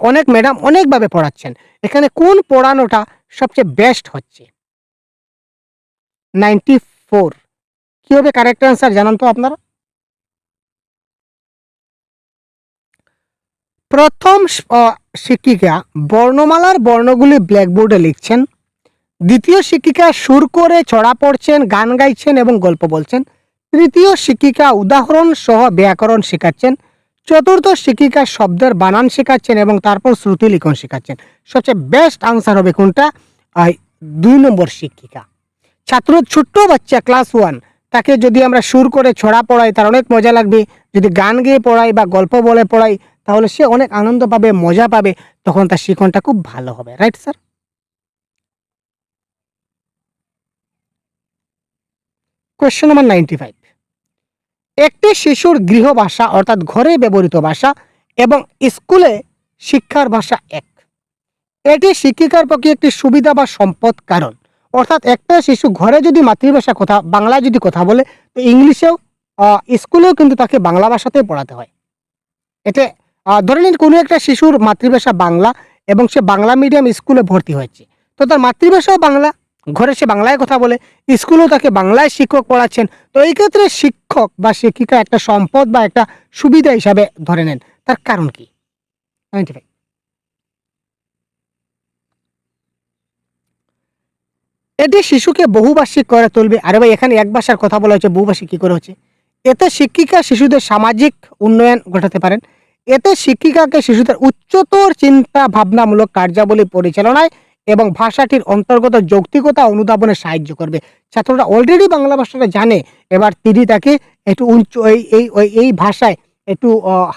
[SPEAKER 1] অনেক ম্যাডাম অনেকভাবে পড়াচ্ছেন, এখানে কোন পড়ানোটা সবচেয়ে বেস্ট হচ্ছে? 94। কি হবে কারেক্ট আনসার জানান তো আপনারা? প্রথম শিক্ষিকা বর্ণমালার বর্ণগুলি ব্ল্যাকবোর্ডে লিখছেন, দ্বিতীয় শিক্ষিকা সুর করে ছড়া পড়ছেন, গান গাইছেন এবং গল্প বলছেন, তৃতীয় শিক্ষিকা উদাহরণ সহ ব্যাকরণ শেখাচ্ছেন, চতুর্থ শিক্ষিকা শব্দের বানান শেখাচ্ছেন এবং তারপর শ্রুতি লিখন শেখাচ্ছেন। সবচেয়ে বেস্ট আনসার হবে কোনটা? 2 নম্বর শিক্ষিকা। ছোট্ট বাচ্চা ক্লাস 1, তাকে যদি আমরা সুর করে ছড়া পড়াই তার অনেক মজা লাগবে, যদি গান গেয়ে পড়াই বা গল্প বলে পড়াই তাহলে সে অনেক আনন্দ পাবে, মজা পাবে, তখন তার শিক্ষণটা খুব ভালো হবে। Right sir? Question number 95। একটি শিশুর গৃহভাষা অর্থাৎ ঘরে ব্যবহৃত ভাষা এবং স্কুলে শিক্ষার ভাষা এক, এটি শিক্ষিকার পক্ষে একটি সুবিধা বা সম্পদ। কারণ অর্থাৎ একটা শিশু ঘরে যদি মাতৃভাষা বাংলায় যদি কথা বলে, তো ইংলিশেও স্কুলেও কিন্তু তাকে বাংলা ভাষাতেই পড়াতে হয়। এতে ধরে নিন কোনো একটা শিশুর মাতৃভাষা বাংলা এবং সে বাংলা মিডিয়াম স্কুলে ভর্তি হয়েছে, তো তার মাতৃভাষাও বাংলা, ঘরে সে বাংলায় কথা বলে, স্কুলেও তাকে বাংলায় শিক্ষক পড়াচ্ছেন। তো এই ক্ষেত্রে শিক্ষক বা শিক্ষিকা একটা সম্পদ বা একটা সুবিধা হিসাবে ধরে নেন। তার কারণ কি? 95। এটি শিশুকে বহুভাষিক করে তুলবে। আরে ভাই, এখানে এক ভাষার কথা বলা হচ্ছে, বহুভাষিক কি করে হচ্ছে? এতে শিক্ষিকা শিশুদের সামাজিক উন্নয়ন ঘটাতে পারেন। এতে শিক্ষিকাকে শিশুদের উচ্চতর চিন্তা ভাবনামূলক কার্যাবলী পরিচালনায় এবং ভাষাটির অন্তর্গত যৌক্তিকতা অনুধাবনে সাহায্য করবে। ছাত্ররা অলরেডি বাংলা ভাষাটা জানে, এবার তিনি তাকে একটু এই ভাষায় একটু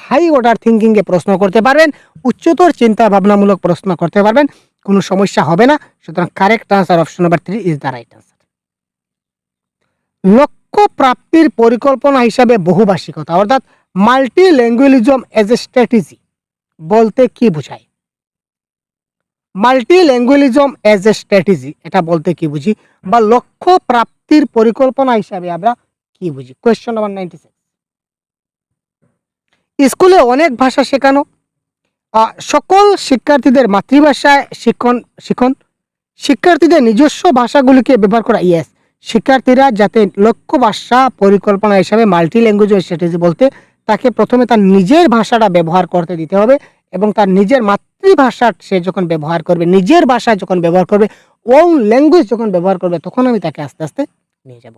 [SPEAKER 1] হাই অর্ডার থিঙ্কিংয়ে প্রশ্ন করতে পারবেন, উচ্চতর চিন্তা ভাবনামূলক প্রশ্ন করতে পারবেন, কোনো সমস্যা হবে না। সুতরাং correct answer option number 3 is the right answer. লক্ষ্য প্রাপ্তির পরিকল্পনা হিসাবে বহুভাষিকতা অর্থাৎ মাল্টি ল্যাঙ্গুয়েলিজম এজ এ স্ট্র্যাটেজি বলতে কি বোঝায়? মাল্টি ল্যাঙ্গুয়েলিজম এজ এ স্ট্র্যাটেজি এটা বলতে কি বুঝি, বা লক্ষ্য প্রাপ্তির পরিকল্পনা হিসাবে আমরা কি বুঝি? Question number 96। স্কুলে অনেক ভাষা শেখানো, সকল শিক্ষার্থীদের মাতৃভাষায় শিক্ষণ, শিক্ষার্থীদের নিজস্ব ভাষাগুলিকে ব্যবহার করা, ইয়েস, শিক্ষার্থীরা যাতে লক্ষ্য ভাষা পরিকল্পনা হিসাবে মাল্টি ল্যাঙ্গুয়েজ স্ট্র্যাটেজি বলতে তাকে প্রথমে তার নিজের ভাষাটা ব্যবহার করতে দিতে হবে, এবং তার নিজের মাতৃভাষা সে যখন ব্যবহার করবে, নিজের ভাষা যখন ব্যবহার করবে, ওন ল্যাঙ্গুয়েজ যখন ব্যবহার করবে, তখন আমি তাকে আস্তে আস্তে নিয়ে যাব।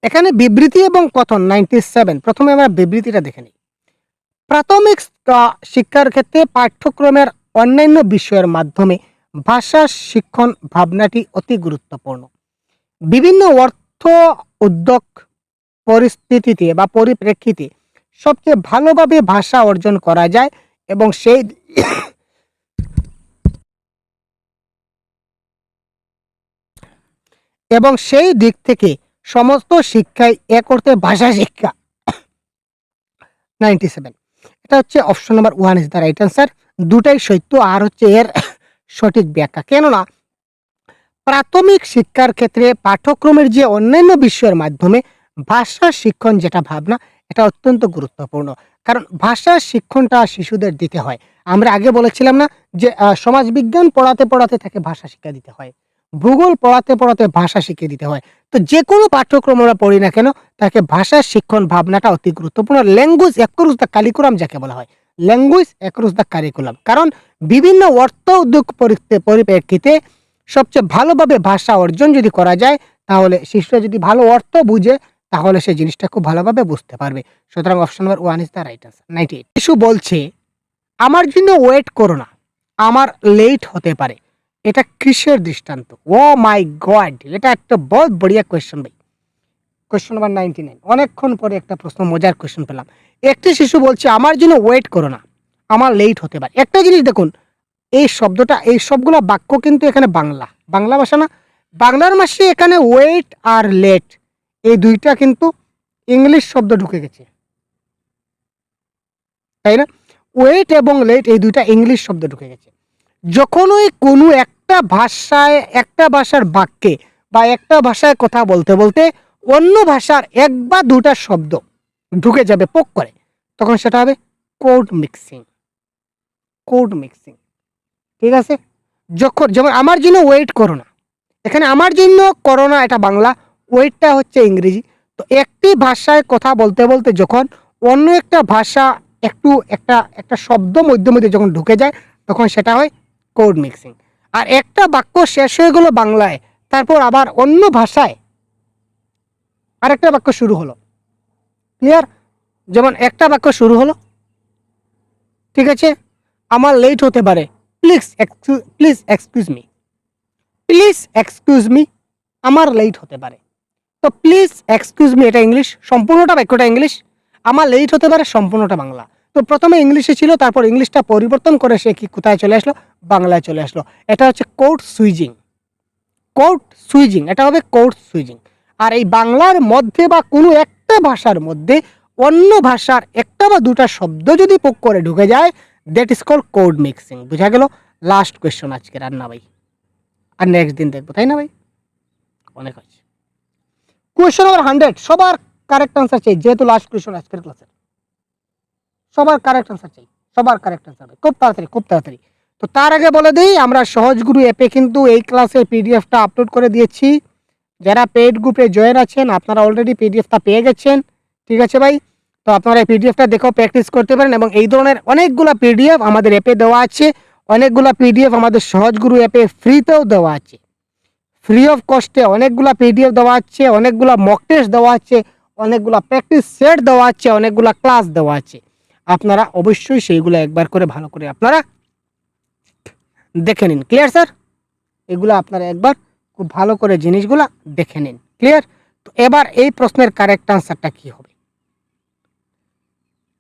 [SPEAKER 1] এখানে বিবৃতি এবং কথন 97। প্রথমে আমরা বিবৃতিটা দেখে নিই। প্রাথমিক শিক্ষার ক্ষেত্রে পাঠ্যক্রমের অন্যান্য বিষয়ের মাধ্যমে ভাষা শিক্ষণ ভাবনাটি অতি গুরুত্বপূর্ণ। বিভিন্ন অর্থ, উদ্যোগ, পরিস্থিতিতে বা পরিপ্রেক্ষিতে সবচেয়ে ভালোভাবে ভাষা অর্জন করা যায়, এবং সেই দিক থেকে সমস্ত শিক্ষায় এক অর্থে ভাষা শিক্ষা। 97, এটা হচ্ছে option number 1 is the right answer. দুটাই সত্য, আর হচ্ছে এর সঠিক ব্যাখ্যা। কেননা প্রাথমিক শিক্ষার ক্ষেত্রে পাঠ্যক্রমের যে অন্যান্য বিষয়ের মাধ্যমে ভাষা শিক্ষণ যেটা ভাবনা, এটা অত্যন্ত গুরুত্বপূর্ণ। কারণ ভাষা শিক্ষণটা শিশুদের দিতে হয়। আমরা আগে বলেছিলাম না যে সমাজবিজ্ঞান পড়াতে পড়াতে তাকে ভাষা শিক্ষা দিতে হয়, ভূগোল পড়াতে পড়াতে ভাষা শিখিয়ে দিতে হয়। তো যে কোনো পাঠ্যক্রম আমরা পড়ি না কেন, তাকে ভাষা শিক্ষণ ভাবনাটা অতি গুরুত্বপূর্ণ। ল্যাঙ্গুয়েজ অ্যাক্রস দ্য কারিকুলাম যাকে বলা হয়, ল্যাঙ্গুয়েজ অ্যাক্রস দ্য কারিকুলাম। কারণ বিভিন্ন অর্থ উদ্যোগ পরিপ্রেক্ষিতে সবচেয়ে ভালোভাবে ভাষা অর্জন যদি করা যায়, তাহলে শিশুরা যদি ভালো অর্থ বুঝে, তাহলে সেই জিনিসটা খুব ভালোভাবে বুঝতে পারবে। সুতরাং option number 1 is the right answer. 98। শিশু বলছে, আমার জন্য ওয়েট করো না, আমার লেট হতে পারে। এটা কিসের দৃষ্টান্ত? ও মাই গড, এটা একটা বহুত বড়িয়া কোয়েশ্চেন ভাই। Question number 99। অনেকক্ষণ পরে একটা প্রশ্ন, মজার কোয়েশ্চেন পেলাম। একটি শিশু বলছে, আমার জন্য ওয়েট করো না, আমার লেট হতে পারে। একটা জিনিস দেখুন, এই শব্দটা, এই সবগুলো বাক্য কিন্তু এখানে বাংলা ভাষা না। বাংলার মাসে এখানে ওয়েট আর লেট এই দুইটা কিন্তু ইংলিশ শব্দ ঢুকে গেছে, তাই না? ওয়েট এবং লেট এই দুইটা ইংলিশ শব্দ ঢুকে গেছে। যখনই কোনো একটা ভাষার বাক্যে বা একটা ভাষায় কথা বলতে বলতে অন্য ভাষার এক বা দুটা শব্দ ঢুকে যাবে পোক করে, তখন সেটা হবে কোড মিক্সিং। ঠিক আছে? যেমন আমার জন্য ওয়েট করো না, এখানে আমার জন্য করোনা এটা বাংলা, ওয়েটটা হচ্ছে ইংরেজি। তো একটি ভাষায় কথা বলতে বলতে যখন অন্য একটা ভাষা একটা শব্দ মধ্যে যখন ঢুকে যায়, তখন সেটা হয় কোড মিক্সিং। আর একটা বাক্য শেষ হয়ে গেল বাংলায়, তারপর আবার অন্য ভাষায় আরেকটা বাক্য শুরু হলো। ক্লিয়ার? যেমন একটা বাক্য শুরু হলো, ঠিক আছে, আমার লেট হতে পারে, প্লিজ এক্সকিউজ মি, আমার লেট হতে পারে। তো প্লিজ এক্সকিউজ মি এটা ইংলিশ, সম্পূর্ণটা বাক্যটা ইংলিশ। আমার লেট হতে পারে সম্পূর্ণটা বাংলা। তো প্রথমে ইংলিশে ছিল, তারপর ইংলিশটা পরিবর্তন করে সে কি কোথায় চলে আসলো? বাংলায় চলে আসলো। এটা হচ্ছে কোড সুইজিং, এটা হবে কোড সুইজিং। আর এই বাংলার মধ্যে বা কোনো একটা ভাষার মধ্যে অন্য ভাষার একটা বা দুটা শব্দ যদি পোক করে ঢুকে যায়, that is called code mixing. বুঝা গেল? লাস্ট কোয়েশ্চন আজকে রান্না ভাই, আর নেক্সট দিন দেখবো, তাই না ভাই? অনেক হয়েছে। কোয়েশ্চন নাম্বার 100, সবার কারেক্ট আনসার চাই, যেহেতু লাস্ট কোয়েশ্চন আজকের ক্লাসের। সবার কারেক্ট আনসার চাই, খুব তাড়াতাড়ি। তো তার আগে বলে দিই, আমরা সহজগুরু অ্যাপে কিন্তু এই ক্লাসের পিডিএফটা আপলোড করে দিয়েছি। যারা পেইড গ্রুপে জয়েন আছেন, আপনারা অলরেডি পিডিএফটা পেয়ে গেছেন, ঠিক আছে ভাই? তো আপনারা এই পিডিএফটা দেখেও প্র্যাকটিস করতে পারেন, এবং এই ধরনের অনেকগুলো পিডিএফ আমাদের অ্যাপে দেওয়া আছে, অনেকগুলো পিডিএফ আমাদের সহজগুরু অ্যাপে ফ্রিতেও দেওয়া আছে, ফ্রি অফ কস্টে অনেকগুলো পিডিএফ দেওয়া আছে, অনেকগুলো মক টেস্ট দেওয়া আছে, অনেকগুলো প্র্যাকটিস সেট দেওয়া আছে, অনেকগুলো ক্লাস দেওয়া আছে। আপনারা অবশ্যই সেইগুলো একবার করে ভালো করে আপনারা দেখে নিন। Clear sir? এগুলো আপনারা একবার খুব ভালো করে জিনিসগুলো দেখে নিন। ক্লিয়ার? তো এবার এই প্রশ্নের কারেক্ট আনসারটা কি হবে?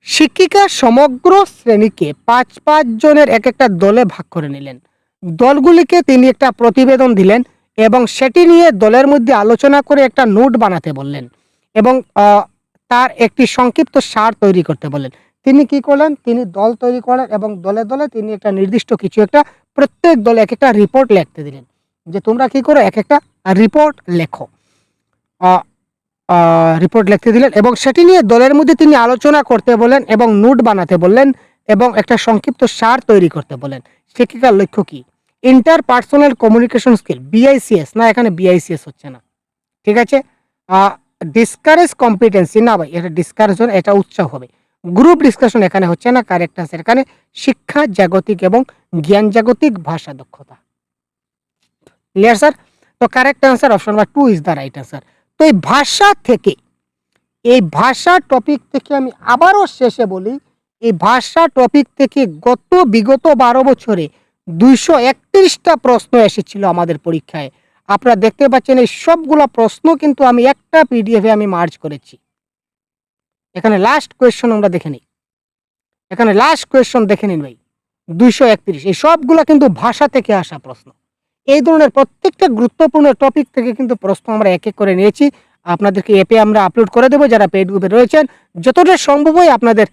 [SPEAKER 1] শিক্ষিকা সমগ্র শ্রেণীকে 5 জনের এক একটা দলে ভাগ করে নিলেন। দলগুলিকে তিনি একটা প্রতিবেদন দিলেন এবং সেটি নিয়ে দলের মধ্যে আলোচনা করে একটা নোট বানাতে বললেন, এবং তার একটি সংক্ষিপ্ত সার তৈরি করতে বললেন। তিনি কি করলেন? তিনি দল তৈরি করলেন এবং দলে দলে তিনি একটা নির্দিষ্ট কিছু একটা, প্রত্যেক দলে এক একটা রিপোর্ট লিখতে দিলেন, যে তোমরা কি করো, এক একটা রিপোর্ট লেখো। রিপোর্ট লিখতে দিলেন এবং সেটি নিয়ে দলের মধ্যে তিনি আলোচনা করতে বলেন এবং নোট বানাতে বললেন এবং একটা সংক্ষিপ্ত সার তৈরি করতে বলেন। শিক্ষিকার লক্ষ্য কি? ইন্টারপার্সোনাল কমিউনিকেশন স্কিল, বিআইসিএস না, এখানে বিআইসিএস হচ্ছে না, ঠিক আছে। ডিসকারেজ কম্পিটেন্সি না ভাই, এটা ডিসকারেশন, এটা উৎসাহ হবে। গ্রুপ ডিসকাশন এখানে হচ্ছে না, কারেক্ট আনসার এখানে শিক্ষা জাগতিক এবং জ্ঞান জাগতিক ভাষা দক্ষতা। Clear sir? তো correct answer option number 2 is the right answer. তো এই ভাষা থেকে, এই ভাষা টপিক থেকে আমি আবারও শেষে বলি, এই ভাষা টপিক থেকে বিগত 12 বছরে 231টা প্রশ্ন এসেছিল আমাদের পরীক্ষায়। আপনারা দেখতে পাচ্ছেন এই সবগুলো প্রশ্ন কিন্তু আমি একটা পিডিএফে আমি মার্জ করেছি। এখানে লাস্ট কোয়েশ্চন আমরা দেখে নিই, এখানে লাস্ট কোয়েশ্চন দেখে নিন ভাই, 231, এই সবগুলো কিন্তু ভাষা থেকে আসা প্রশ্ন। এই ধরনের প্রত্যেকটা গুরুত্বপূর্ণ টপিক থেকে কিন্তু প্রশ্ন আমরা এক এক করে নিয়েছি, আপনাদেরকে অ্যাপে আমরা আপলোড করে দেবো। যারা পেইড গ্রুপে রয়েছেন, যতটা সম্ভব হয় আপনাদের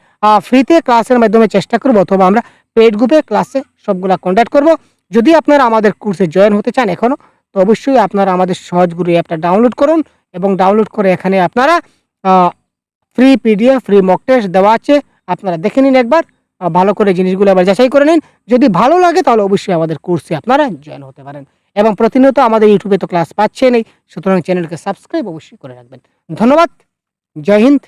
[SPEAKER 1] ফ্রিতে ক্লাসের মাধ্যমে চেষ্টা করবো, অথবা আমরা পেইড গ্রুপে ক্লাসে সবগুলা কন্ডাক্ট করব। যদি আপনারা আমাদের কোর্সে জয়েন হতে চান এখনও, তো অবশ্যই আপনারা আমাদের সহজ গুরু অ্যাপটা ডাউনলোড করুন, এবং ডাউনলোড করে এখানে আপনারা free PDF, free mock test দেওয়া আছে, আপনারা দেখে নিন একবার, ভালো করে জিনিসগুলো আবার যাচাই করে নিন। যদি ভালো লাগে তাহলে অবশ্যই আমাদের কোর্সে আপনারা জয়েন হতে পারেন। এবং প্রতিনিয়ত আমাদের ইউটিউবে তো ক্লাস পাচ্ছেনই, সুতরাং চ্যানেলকে সাবস্ক্রাইব অবশ্যই করে রাখবেন। ধন্যবাদ, জয় হিন্দ।